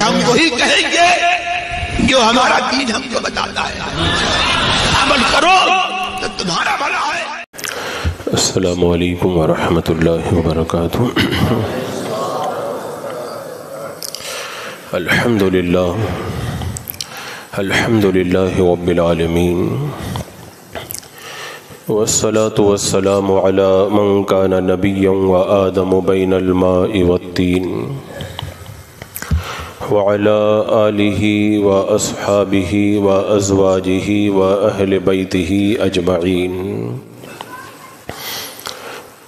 ہم وہی کہیں گے جو ہمارا دین ہم کو بتاتا ہے، عمل کرو تو تمہارا بھلا ہے۔ السلام علیکم ورحمۃ اللہ وبرکاتہ۔ الحمد للہ رب العالمین، والصلاة والسلام على من كان نبيا وآدم بين الماء والطين، وعلى آله وأصحابه وأزواجه وأهل بيته أجمعين،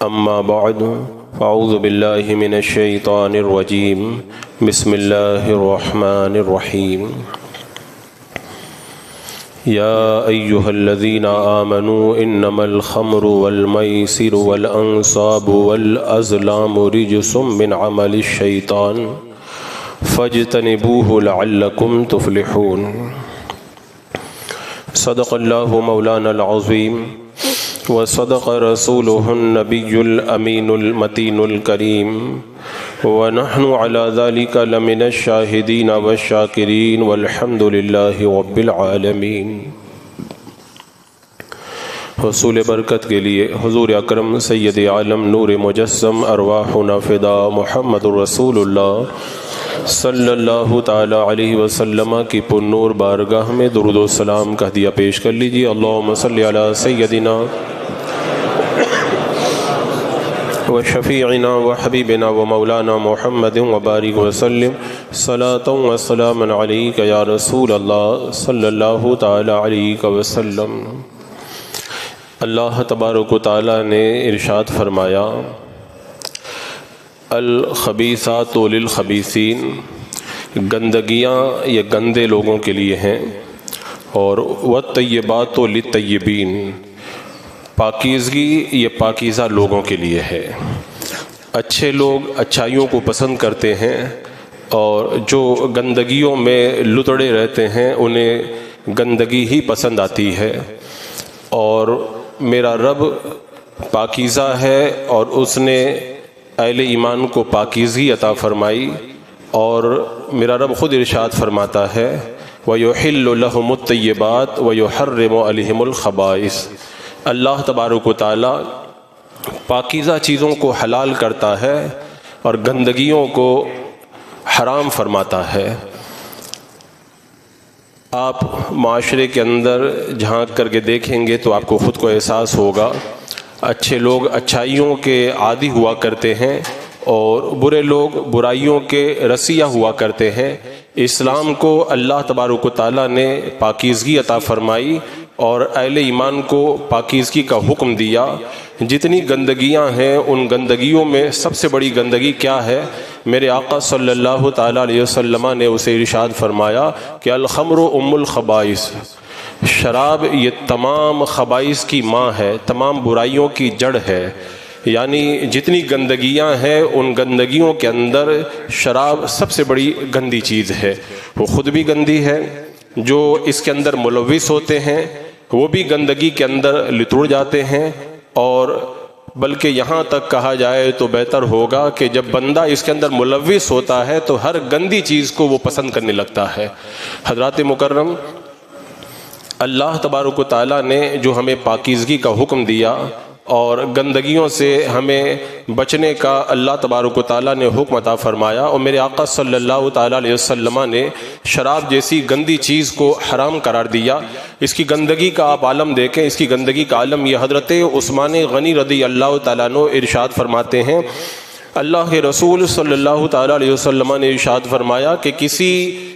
أما بعد، فأعوذ بالله من الشيطان الرجيم، بسم الله الرحمن الرحيم۔ يا أيها الذين آمنوا إنما الخمر والميسر والأنصاب والأزلام رجس من عمل الشيطان فاجتنبوه لعلكم تفلحون۔ صدق الله مولانا العظيم، وصدق رسوله النبي الأمين المتين الكريم، ونحن على ذلك لمن الشاهدين والشاكرين، والحمد لله رب العالمين۔ حصول برکت کے لیے حضور اکرم سید عالم نور مجسم ارواحنا فدا محمد رسول اللہ صلی اللہ تعالی علیہ وسلم کی پر نور بارگاہ میں درود و سلام کا ہدیہ پیش کر لیجیے۔ اللہم صلی علی سیدنا وشفیعنا وحبیبنا ومولانا محمد وبارک وسلم صلاۃ وسلام علیک یا رسول اللہ صلی اللہ تعالی علیہ وسلم۔ اللہ تبارک و تعالی نے ارشاد فرمایا، الخبیثات للخبیثین، گندگیاں یہ گندے لوگوں کے لیے ہیں، اور والطیبات للطیبین، پاکیزگی یہ پاکیزہ لوگوں کے لیے ہے۔ اچھے لوگ اچھائیوں کو پسند کرتے ہیں، اور جو گندگیوں میں لتڑے رہتے ہیں انہیں گندگی ہی پسند آتی ہے۔ اور میرا رب پاکیزہ ہے، اور اس نے اہل ایمان کو پاکیزگی عطا فرمائی، اور میرا رب خود ارشاد فرماتا ہے وَيُحِلُّ لَهُمُ الطَّيِّبَاتِ وَيُحَرِّمُ عَلَيْهِمُ الْخَبَائِثَ۔ اللہ تبارک و تعالی پاکیزہ چیزوں کو حلال کرتا ہے اور گندگیوں کو حرام فرماتا ہے۔ آپ معاشرے کے اندر جھانک کر کے دیکھیں گے تو آپ کو خود کو احساس ہوگا، اچھے لوگ اچھائیوں کے عادی ہوا کرتے ہیں، اور برے لوگ برائیوں کے رسیہ ہوا کرتے ہیں۔ اسلام کو اللہ تبارک و تعالی نے پاکیزگی عطا فرمائی اور اہل ایمان کو پاکیزگی کا حکم دیا۔ جتنی گندگیاں ہیں ان گندگیوں میں سب سے بڑی گندگی کیا ہے؟ میرے آقا صلی اللہ تعالی علیہ وسلم نے اسے ارشاد فرمایا کہ الخمر ام الخبائث، شراب یہ تمام خبائث کی ماں ہے، تمام برائیوں کی جڑ ہے۔ یعنی جتنی گندگیاں ہیں ان گندگیوں کے اندر شراب سب سے بڑی گندی چیز ہے۔ وہ خود بھی گندی ہے، جو اس کے اندر ملوث ہوتے ہیں وہ بھی گندگی کے اندر لتڑ جاتے ہیں، اور بلکہ یہاں تک کہا جائے تو بہتر ہوگا کہ جب بندہ اس کے اندر ملوث ہوتا ہے تو ہر گندی چیز کو وہ پسند کرنے لگتا ہے۔ حضرات مکرم، اللہ تبارک و تعالیٰ نے جو ہمیں پاکیزگی کا حکم دیا اور گندگیوں سے ہمیں بچنے کا اللہ تبارک و تعالیٰ نے حکم عطا فرمایا، اور میرے آقا صلی اللہ تعالیٰ علیہ وسلم نے شراب جیسی گندی چیز کو حرام قرار دیا۔ اس کی گندگی کا آپ عالم دیکھیں، اس کی گندگی کا عالم یہ حضرت عثمان غنی رضی اللہ تعالیٰ عنہ ارشاد فرماتے ہیں، اللہ کے رسول صلی اللہ تعالیٰ علیہ وسلم نے ارشاد فرمایا کہ کسی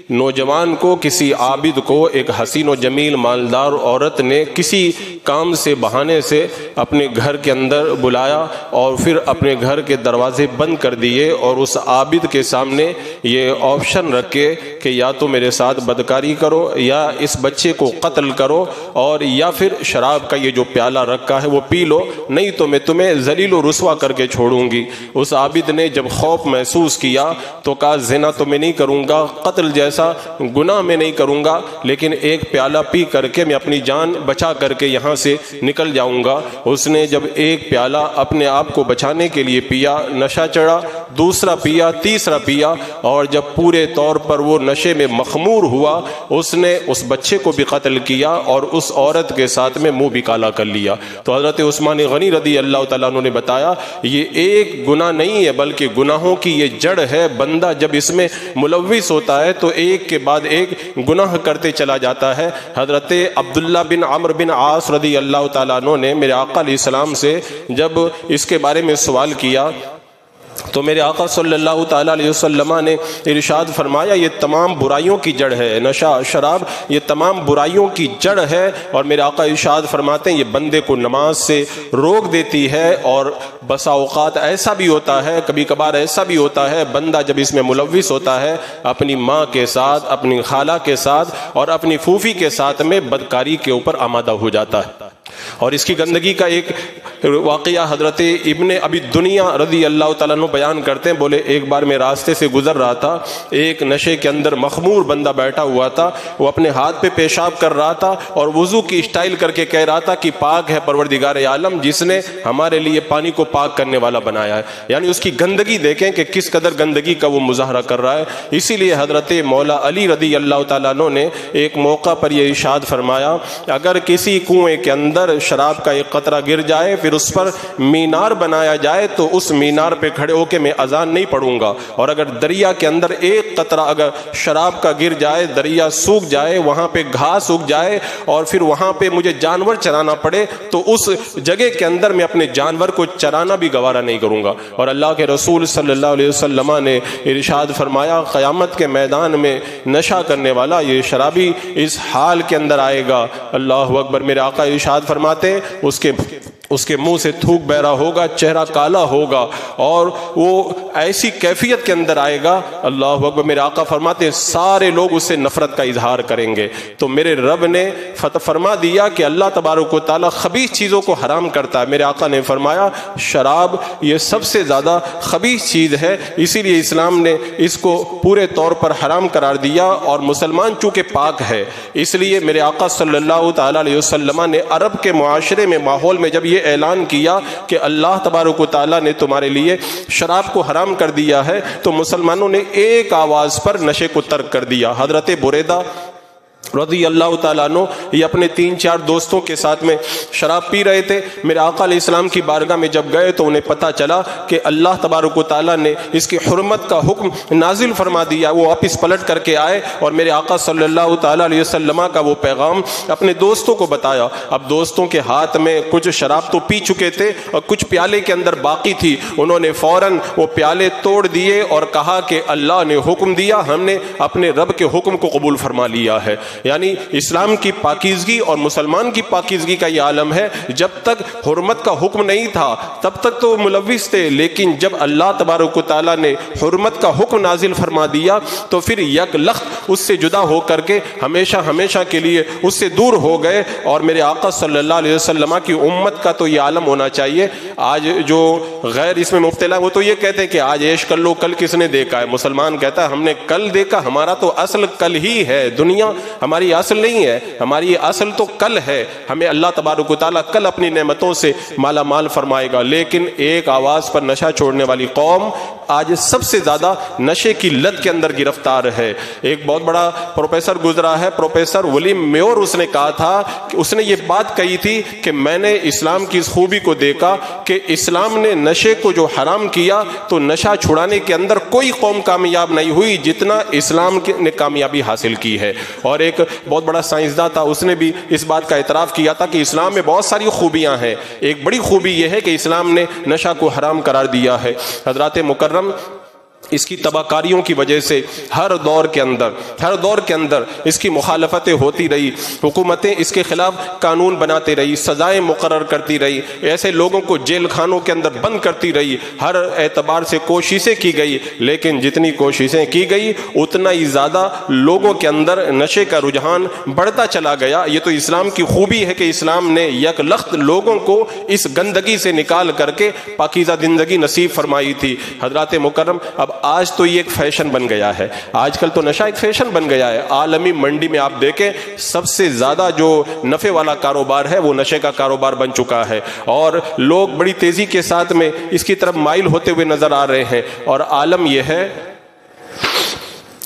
نوجوان کو، کسی عابد کو ایک حسین و جمیل مالدار عورت نے کسی کام سے بہانے سے اپنے گھر کے اندر بلایا، اور پھر اپنے گھر کے دروازے بند کر دیے، اور اس عابد کے سامنے یہ آپشن رکھے کہ یا تو میرے ساتھ بدکاری کرو، یا اس بچے کو قتل کرو، اور یا پھر شراب کا یہ جو پیالہ رکھا ہے وہ پی لو، نہیں تو میں تمہیں ذلیل و رسوا کر کے چھوڑوں گی۔ اس عابد نے جب خوف محسوس کیا تو کہا زنا تو میں نہیں کروں گا، قتل جیسا جیسا گناہ میں نہیں کروں گا، لیکن ایک پیالہ پی کر کے میں اپنی جان بچا کر کے یہاں سے نکل جاؤں گا۔ اس نے جب ایک پیالہ اپنے آپ کو بچانے کے لیے پیا، نشہ چڑھا، دوسرا پیا، تیسرا پیا، اور جب پورے طور پر وہ نشے میں مخمور ہوا، اس نے اس بچے کو بھی قتل کیا اور اس عورت کے ساتھ میں منہ بھی کالا کر لیا۔ تو حضرت عثمان غنی رضی اللہ تعالیٰ عنہ نے بتایا یہ ایک گناہ نہیں ہے بلکہ گناہوں کی یہ جڑ ہے۔ بندہ جب اس میں ملوث ہوتا ہے تو ایک کے بعد ایک گناہ کرتے چلا جاتا ہے۔ حضرت عبداللہ بن عمرو بن عاص رضی اللہ تعالیٰ عنہ نے میرے آقا علیہ السلام سے جب اس کے بارے میں سوال کیا تو میرے آقا صلی اللہ تعالیٰ علیہ وسلم نے ارشاد فرمایا یہ تمام برائیوں کی جڑ ہے، نشہ شراب یہ تمام برائیوں کی جڑ ہے۔ اور میرے آقا ارشاد فرماتے ہیں یہ بندے کو نماز سے روک دیتی ہے، اور بسا اوقات ایسا بھی ہوتا ہے، کبھی کبھار ایسا بھی ہوتا ہے بندہ جب اس میں ملوث ہوتا ہے اپنی ماں کے ساتھ، اپنی خالہ کے ساتھ اور اپنی پھوپھی کے ساتھ میں بدکاری کے اوپر آمادہ ہو جاتا ہے۔ اور اس کی گندگی کا ایک واقعہ حضرت ابن ابی دنیا رضی اللہ تعالیٰ عنہ بیان کرتے ہیں، بولے ایک بار میں راستے سے گزر رہا تھا، ایک نشے کے اندر مخمور بندہ بیٹھا ہوا تھا، وہ اپنے ہاتھ پہ پیشاب کر رہا تھا اور وضو کی اسٹائل کر کے کہہ رہا تھا کہ پاک ہے پروردگار عالم جس نے ہمارے لیے پانی کو پاک کرنے والا بنایا ہے۔ یعنی اس کی گندگی دیکھیں کہ کس قدر گندگی کا وہ مظاہرہ کر رہا ہے۔ اسی لیے حضرت مولا علی رضی اللہ تعالیٰ عنہ نے ایک موقع پر یہ ارشاد فرمایا اگر کسی کنویں کے اندر شراب کا ایک قطرہ گر جائے پھر اس پر مینار بنایا جائے تو اس مینار پہ کھڑے ہو کے میں اذان نہیں پڑھوں گا، اور اگر دریا کے اندر ایک قطرہ اگر شراب کا گر جائے، دریا سوکھ جائے، وہاں پہ گھاس اگ جائے اور پھر وہاں پہ مجھے جانور چرانا پڑے تو اس جگہ کے اندر میں اپنے جانور کو چرانا بھی گوارا نہیں کروں گا۔ اور اللہ کے رسول صلی اللہ علیہ وسلم نے ارشاد فرمایا قیامت کے میدان میں نشہ کرنے والا یہ شرابی اس حال کے اندر آئے گا، اللہ اکبر، میرے آقا ارشاد فرماتے ہیں اس کے منہ سے تھوک بہ رہا ہوگا، چہرہ کالا ہوگا اور وہ ایسی کیفیت کے اندر آئے گا، اللہ اکبر، میرے آقا فرماتے ہیں سارے لوگ اس سے نفرت کا اظہار کریں گے۔ تو میرے رب نے فرما دیا کہ اللہ تبارک و تعالیٰ خبیث چیزوں کو حرام کرتا ہے۔ میرے آقا نے فرمایا شراب یہ سب سے زیادہ خبیث چیز ہے، اسی لیے اسلام نے اس کو پورے طور پر حرام قرار دیا، اور مسلمان چونکہ پاک ہے اس لیے میرے آقا صلی اللہ تعالیٰ علیہ وسلم نے عرب کے معاشرے میں ماحول میں جب یہ اعلان کیا کہ اللہ تبارک و تعالیٰ نے تمہارے لیے شراب کو حرام کر دیا ہے تو مسلمانوں نے ایک آواز پر نشے کو ترک کر دیا۔ حضرت بریدہ رضی اللہ تعالیٰ عنہ یہ اپنے 3-4 دوستوں کے ساتھ میں شراب پی رہے تھے، میرے آقا علیہ السلام کی بارگاہ میں جب گئے تو انہیں پتہ چلا کہ اللہ تبارک و تعالیٰ نے اس کی حرمت کا حکم نازل فرما دیا۔ وہ واپس پلٹ کر کے آئے اور میرے آقا صلی اللہ تعالیٰ علیہ وسلم کا وہ پیغام اپنے دوستوں کو بتایا۔ اب دوستوں کے ہاتھ میں کچھ شراب تو پی چکے تھے اور کچھ پیالے کے اندر باقی تھی، انہوں نے فوراً وہ پیالے توڑ دیے اور کہا کہ اللہ نے حکم دیا، ہم نے اپنے رب کے حکم کو قبول فرما لیا ہے۔ یعنی اسلام کی پاکیزگی اور مسلمان کی پاکیزگی کا یہ عالم ہے، جب تک حرمت کا حکم نہیں تھا تب تک تو ملوث تھے، لیکن جب اللہ تبارک و تعالیٰ نے حرمت کا حکم نازل فرما دیا تو پھر یک لخت اس سے جدا ہو کر کے ہمیشہ ہمیشہ کے لیے اس سے دور ہو گئے۔ اور میرے آقا صلی اللہ علیہ وسلم کی امت کا تو یہ عالم ہونا چاہیے۔ آج جو غیر اس میں مبتلا وہ تو یہ کہتے ہیں کہ آج عیش کر لو، کل کس نے دیکھا ہے؟ مسلمان کہتا ہے ہم نے کل دیکھا، ہمارا تو اصل کل ہی ہے، دنیا ہماری اصل نہیں ہے، ہماری اصل تو کل ہے، ہمیں اللہ تبارک و تعالیٰ کل اپنی نعمتوں سے مالا مال فرمائے گا۔ لیکن ایک آواز پر نشہ چھوڑنے والی قوم آج سب سے زیادہ نشے کی لت کے اندر گرفتار ہے۔ ایک بہت بڑا پروفیسر گزرا ہے، پروفیسر ولیم میور، اس نے کہا تھا کہ اس نے یہ بات کہی تھی کہ میں نے اسلام کی اس خوبی کو دیکھا کہ اسلام نے نشے کو جو حرام کیا تو نشہ چھڑانے کے اندر کوئی قوم کامیاب نہیں ہوئی جتنا اسلام نے کامیابی حاصل کی ہے۔ اور ایک بہت بڑا سائنسداں تھا، اس نے بھی اس بات کا اعتراف کیا تھا کہ اسلام میں بہت ساری خوبیاں ہیں، ایک بڑی خوبی یہ ہے کہ اسلام نے نشہ کو حرام قرار دیا ہے۔ حضرات مکرم اس کی تباہ کاریوں کی وجہ سے ہر دور کے اندر اس کی مخالفتیں ہوتی رہی، حکومتیں اس کے خلاف قانون بناتے رہی، سزائیں مقرر کرتی رہی، ایسے لوگوں کو جیل خانوں کے اندر بند کرتی رہی، ہر اعتبار سے کوششیں کی گئی، لیکن جتنی کوششیں کی گئی اتنا ہی زیادہ لوگوں کے اندر نشے کا رجحان بڑھتا چلا گیا۔ یہ تو اسلام کی خوبی ہے کہ اسلام نے یک لخت لوگوں کو اس گندگی سے نکال کر کے پاکیزہ زندگی نصیب فرمائی تھی۔ حضرات مکرم اب اب آج تو یہ ایک فیشن بن گیا ہے، آج کل تو نشہ ایک فیشن بن گیا ہے۔ عالمی منڈی میں آپ دیکھیں سب سے زیادہ جو نفع والا کاروبار ہے وہ نشے کا کاروبار بن چکا ہے، اور لوگ بڑی تیزی کے ساتھ میں اس کی طرف مائل ہوتے ہوئے نظر آ رہے ہیں۔ اور عالم یہ ہے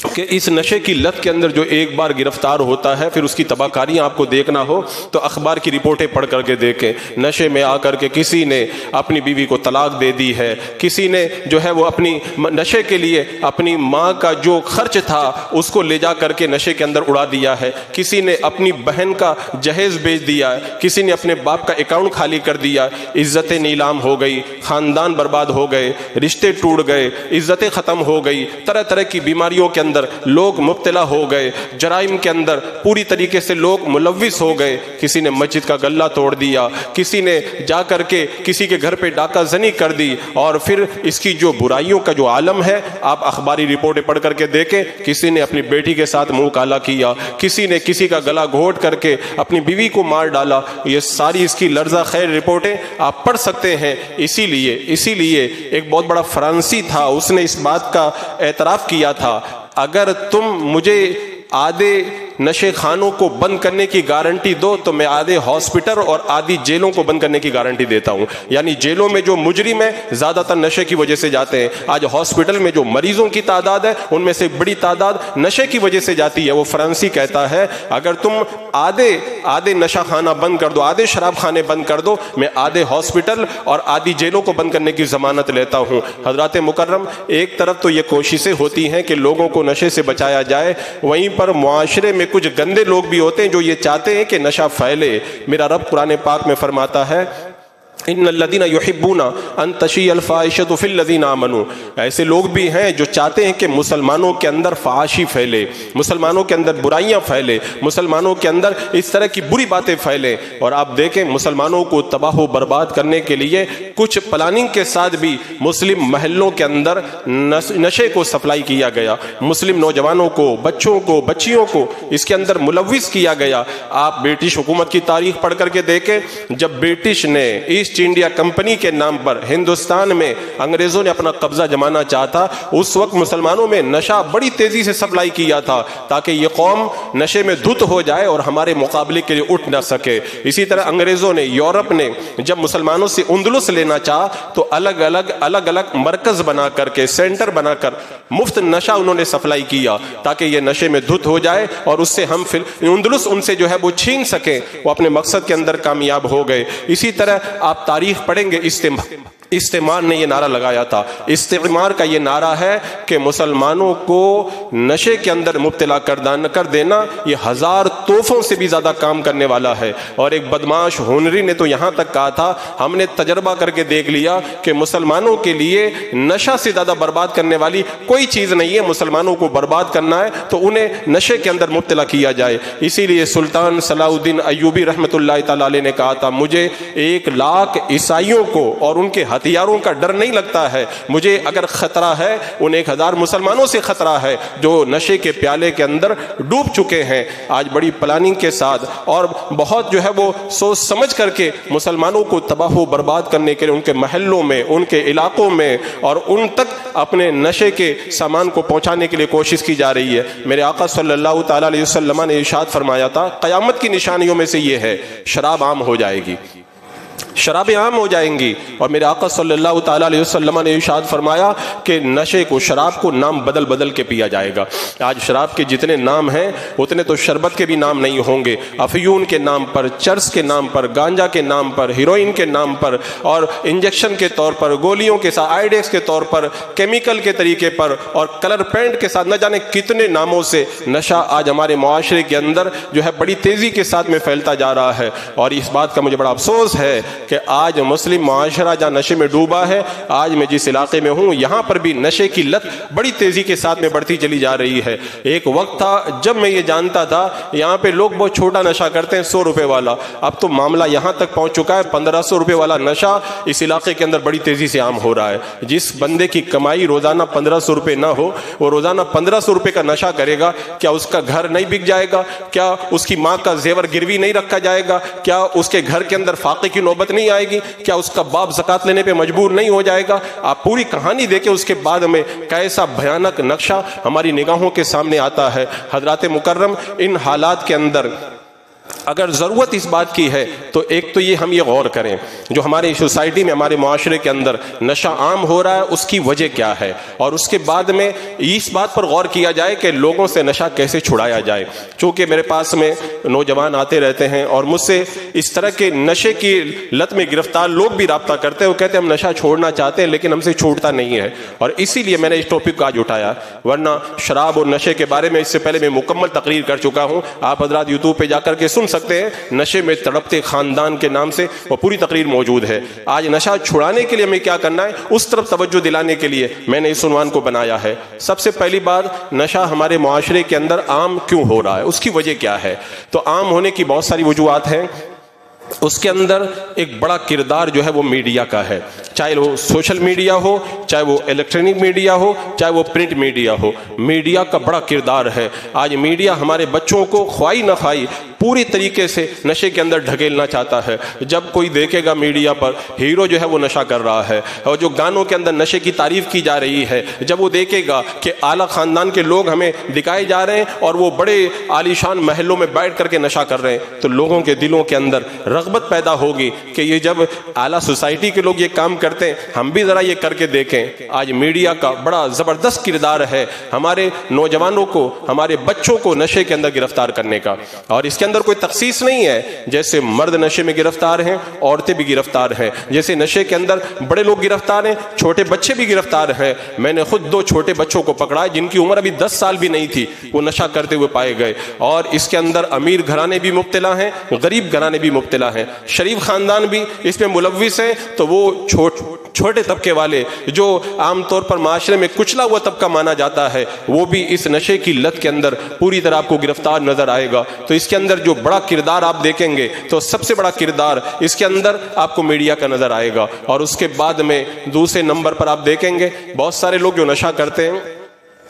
کہ اس نشے کی لت کے اندر جو ایک بار گرفتار ہوتا ہے پھر اس کی تباہ کاریاں آپ کو دیکھنا ہو تو اخبار کی رپورٹیں پڑھ کر کے دیکھیں، نشے میں آ کر کے کسی نے اپنی بیوی کو طلاق دے دی ہے، کسی نے جو ہے وہ اپنی نشے کے لیے اپنی ماں کا جو خرچ تھا اس کو لے جا کر کے نشے کے اندر اڑا دیا ہے، کسی نے اپنی بہن کا جہیز بیچ دیا ہے، کسی نے اپنے باپ کا اکاؤنٹ خالی کر دیا، عزتیں نیلام ہو گئی، خاندان برباد ہو گئے، رشتے ٹوٹ گئے، عزتیں ختم ہو گئی، طرح طرح کی بیماریوں کے اندر لوگ مبتلا ہو گئے، جرائم کے اندر پوری طریقے سے لوگ ملوث ہو گئے، کسی نے مسجد کا گلہ توڑ دیا، کسی نے جا کر کے کسی کے گھر پہ ڈاکہ زنی کر دی، اور پھر اس کی جو برائیوں کا جو عالم ہے آپ اخباری رپورٹیں پڑھ کر کے دیکھیں، کسی نے اپنی بیٹی کے ساتھ منہ کالا کیا، کسی نے کسی کا گلا گھونٹ کر کے اپنی بیوی کو مار ڈالا، یہ ساری اس کی لرزہ خیر رپورٹیں آپ پڑھ سکتے ہیں۔ اسی لیے ایک بہت بڑا فرانسی تھا، اس نے اس بات کا اعتراف کیا تھا، اگر تم مجھے آدھے نشے خانوں کو بند کرنے کی گارنٹی دو تو میں آدھے ہاسپٹل اور آدھی جیلوں کو بند کرنے کی گارنٹی دیتا ہوں۔ یعنی جیلوں میں جو مجرم ہیں زیادہ تر نشے کی وجہ سے جاتے ہیں، آج ہاسپٹل میں جو مریضوں کی تعداد ہے ان میں سے بڑی تعداد نشے کی وجہ سے جاتی ہے۔ وہ فرانسی کہتا ہے اگر تم آدھے نشہ خانہ بند کر دو، آدھے شراب خانے بند کر دو، میں آدھے ہاسپٹل اور آدھی جیلوں کو بند کرنے کی ضمانت لیتا ہوں۔ حضرات مکرم، ایک طرف تو یہ کوششیں ہوتی ہیں کہ لوگوں کو نشے سے بچایا جائے، وہیں پر معاشرے میں کچھ گندے لوگ بھی ہوتے ہیں جو یہ چاہتے ہیں کہ نشہ پھیلے۔ میرا رب قرآن پاک میں فرماتا ہے ان الذین یحبون ان تشیع الفاحشۃ فی الذین آمنوا، ایسے لوگ بھی ہیں جو چاہتے ہیں کہ مسلمانوں کے اندر فحاشی پھیلے، مسلمانوں کے اندر برائیاں پھیلے، مسلمانوں کے اندر اس طرح کی بری باتیں پھیلیں۔ اور آپ دیکھیں مسلمانوں کو تباہ و برباد کرنے کے لیے کچھ پلاننگ کے ساتھ بھی مسلم محلوں کے اندر نشے کو سپلائی کیا گیا، مسلم نوجوانوں کو، بچوں کو، بچیوں کو اس کے اندر ملوث کیا گیا۔ آپ برٹش حکومت کی تاریخ پڑھ کر کے دیکھیں، جب برٹش نے ایسٹ انڈیا کمپنی کے نام پر ہندوستان میں انگریزوں نے اپنا قبضہ جمانا چاہتا، اس وقت مسلمانوں میں نشہ بڑی تیزی سے سپلائی کیا تھا تاکہ یہ قوم نشے میں دھت ہو جائے اور ہمارے مقابلے کے لیے اٹھ نہ سکے۔ اسی طرح انگریزوں نے، یورپ نے جب مسلمانوں سے اندلس لینا چاہا تو الگ الگ مرکز بنا کر کے، سینٹر بنا کر مفت نشہ انہوں نے سپلائی کیا تاکہ یہ نشے میں دھت ہو جائے اور اس سے ہم اندلس ان سے جو ہے وہ چھین سکیں، وہ اپنے مقصد کے اندر کامیاب ہو گئے۔ اسی طرح آپ تاریخ پڑھیں گے، استعمار نے یہ نعرہ لگایا تھا۔ استعمار کا یہ نعرہ ہے کہ مسلمانوں کو نشے کے اندر مبتلا کر دینا یہ 1000 توفوں سے بھی زیادہ کام کرنے والا ہے۔ اور ایک بدماش ہنری نے تو یہاں تک کہا تھا ہم نے تجربہ کر کے دیکھ لیا کہ مسلمانوں کے لیے نشہ سے زیادہ برباد کرنے والی کوئی چیز نہیں ہے، مسلمانوں کو برباد کرنا ہے تو انہیں نشے کے اندر مبتلا کیا جائے۔ اسی لیے سلطان صلاح الدین ایوبی رحمۃ اللہ تعالی علیہ نے کہا تھا مجھے 1 لاکھ عیسائیوں کو اور ان کے ہتھیاروں کا ڈر نہیں لگتا ہے، مجھے اگر خطرہ ہے ان 1000 مسلمانوں سے خطرہ ہے جو نشے کے پیالے کے اندر ڈوب چکے ہیں۔ آج بڑی پلاننگ کے ساتھ اور بہت جو ہے وہ سوچ سمجھ کر کے مسلمانوں کو تباہ و برباد کرنے کے لیے ان کے محلوں میں، ان کے علاقوں میں اور ان تک اپنے نشے کے سامان کو پہنچانے کے لیے کوشش کی جا رہی ہے۔ میرے آقا صلی اللہ تعالی علیہ وسلم نے ارشاد فرمایا تھا قیامت کی نشانیوں میں سے یہ ہے شراب عام ہو جائے گی، شرابیں عام ہو جائیں گی۔ اور میرے آقا صلی اللہ تعالی علیہ وسلم نے ارشاد فرمایا کہ نشے کو، شراب کو نام بدل بدل کے پیا جائے گا۔ آج شراب کے جتنے نام ہیں اتنے تو شربت کے بھی نام نہیں ہوں گے۔ افیون کے نام پر، چرس کے نام پر، گانجا کے نام پر، ہیروئن کے نام پر اور انجیکشن کے طور پر، گولیوں کے ساتھ، آئیڈیکس کے طور پر، کیمیکل کے طریقے پر اور کلر پینٹ کے ساتھ، نہ جانے کتنے ناموں سے نشہ آج ہمارے معاشرے کے اندر جو ہے بڑی تیزی کے ساتھ میں پھیلتا جا رہا ہے۔ اور اس بات کا مجھے بڑا افسوس ہے کہ آج مسلم معاشرہ جہاں نشے میں ڈوبا ہے، آج میں جس علاقے میں ہوں یہاں پر بھی نشے کی لت بڑی تیزی کے ساتھ میں بڑھتی چلی جا رہی ہے۔ ایک وقت تھا جب میں یہ جانتا تھا یہاں پہ لوگ بہت چھوٹا نشہ کرتے ہیں 100 روپے والا، اب تو معاملہ یہاں تک پہنچ چکا ہے 1500 روپے والا نشہ اس علاقے کے اندر بڑی تیزی سے عام ہو رہا ہے۔ جس بندے کی کمائی روزانہ 1500 روپے نہ ہو، وہ روزانہ 1500 روپے کا نشہ کرے گا، کیا اس کا گھر نہیں بک جائے گا؟ کیا اس کی ماں کا زیور گروی نہیں رکھا جائے گا؟ کیا اس کے گھر کے اندر فاقے کی نوبت نہیں نہیں آئے گی؟ کیا اس کا باپ زکات لینے پہ مجبور نہیں ہو جائے گا؟ آپ پوری کہانی دیکھیں، اس کے بعد میں کیسا بھیانک نقشہ ہماری نگاہوں کے سامنے آتا ہے۔ حضرات مکرم، ان حالات کے اندر اگر ضرورت اس بات کی ہے تو ایک تو یہ ہم یہ غور کریں، جو ہماری سوسائٹی میں، ہمارے معاشرے کے اندر نشہ عام ہو رہا ہے، اس کی وجہ کیا ہے، اور اس کے بعد میں اس بات پر غور کیا جائے کہ لوگوں سے نشہ کیسے چھڑایا جائے۔ چونکہ میرے پاس میں نوجوان آتے رہتے ہیں اور مجھ سے اس طرح کے نشے کی لت میں گرفتار لوگ بھی رابطہ کرتے ہیں، وہ کہتے ہیں ہم نشہ چھوڑنا چاہتے ہیں لیکن ہم سے چھوٹتا نہیں ہے، اور اسی لیے میں نے اس ٹاپک کو آج اٹھایا، ورنہ شراب اور نشے کے بارے میں اس سے پہلے میں مکمل تقریر کر چکا ہوں، آپ حضرات یوٹیوب پہ جا کر کے سن سکتے ہیں، نشے میں تڑپتے خاندان کے نام سے وہ پوری تقریر موجود ہے۔ آج نشہ چھڑانے کے لیے ہمیں کیا کرنا ہے، اس طرف توجہ دلانے کے لیے میں نے اس عنوان کو بنایا ہے۔ سب سے پہلی بات، نشہ ہمارے معاشرے کے اندر عام کیوں ہو رہا ہے، اس کی وجہ کیا ہے؟ تو عام ہونے کی بہت ساری وجوہات ہیں، اس کے اندر ایک بڑا کردار جو ہے وہ میڈیا کا ہے، چاہے وہ سوشل میڈیا ہو، چاہے وہ الیکٹرانک میڈیا ہو، چاہے وہ پرنٹ میڈیا ہو، میڈیا کا بڑا کردار ہے۔ آج میڈیا ہمارے بچوں کو خواہی نہ خواہی پوری طریقے سے نشے کے اندر ڈھکیلنا چاہتا ہے۔ جب کوئی دیکھے گا میڈیا پر ہیرو جو ہے وہ نشہ کر رہا ہے، اور جو گانوں کے اندر نشے کی تعریف کی جا رہی ہے، جب وہ دیکھے گا کہ اعلیٰ خاندان کے لوگ ہمیں دکھائے جا رہے ہیں اور وہ بڑے عالیشان محلوں میں بیٹھ کر کے نشہ کر رہے ہیں، تو لوگوں کے دلوں کے اندر رغبت پیدا ہوگی کہ یہ جب اعلیٰ سوسائٹی کے لوگ یہ کام کرتے ہیں، ہم بھی ذرا یہ کر کے دیکھیں۔ آج میڈیا کا بڑا زبردست کردار ہے ہمارے نوجوانوں کو، ہمارے بچوں کو نشے کے اندر گرفتار کرنے کا، اور اس کے اندر کوئی تخصیص نہیں ہے، جیسے مرد نشے میں گرفتار ہیں، عورتیں بھی گرفتار ہیں، جیسے نشے کے اندر بڑے لوگ گرفتار ہیں، چھوٹے بچے بھی گرفتار ہیں۔ میں نے خود 2 چھوٹے بچوں کو پکڑا جن کی عمر ابھی 10 سال بھی نہیں تھی، وہ نشہ کرتے ہوئے پائے گئے، اور اس کے اندر امیر گھرانے بھی مبتلا ہیں، غریب گھرانے بھی مبتلا ہیں، شریف خاندان بھی اس میں ملوث ہیں، تو وہ چھوٹے طبقے والے جو عام طور پر معاشرے میں کچلا ہوا طبقہ مانا جاتا ہے، وہ بھی اس نشے کی لت کے اندر پوری طرح آپ کو گرفتار نظر آئے گا۔ تو اس کے اندر جو بڑا کردار آپ دیکھیں گے تو سب سے بڑا کردار اس کے اندر آپ کو میڈیا کا نظر آئے گا، اور اس کے بعد میں دوسرے نمبر پر آپ دیکھیں گے بہت سارے لوگ جو نشہ کرتے ہیں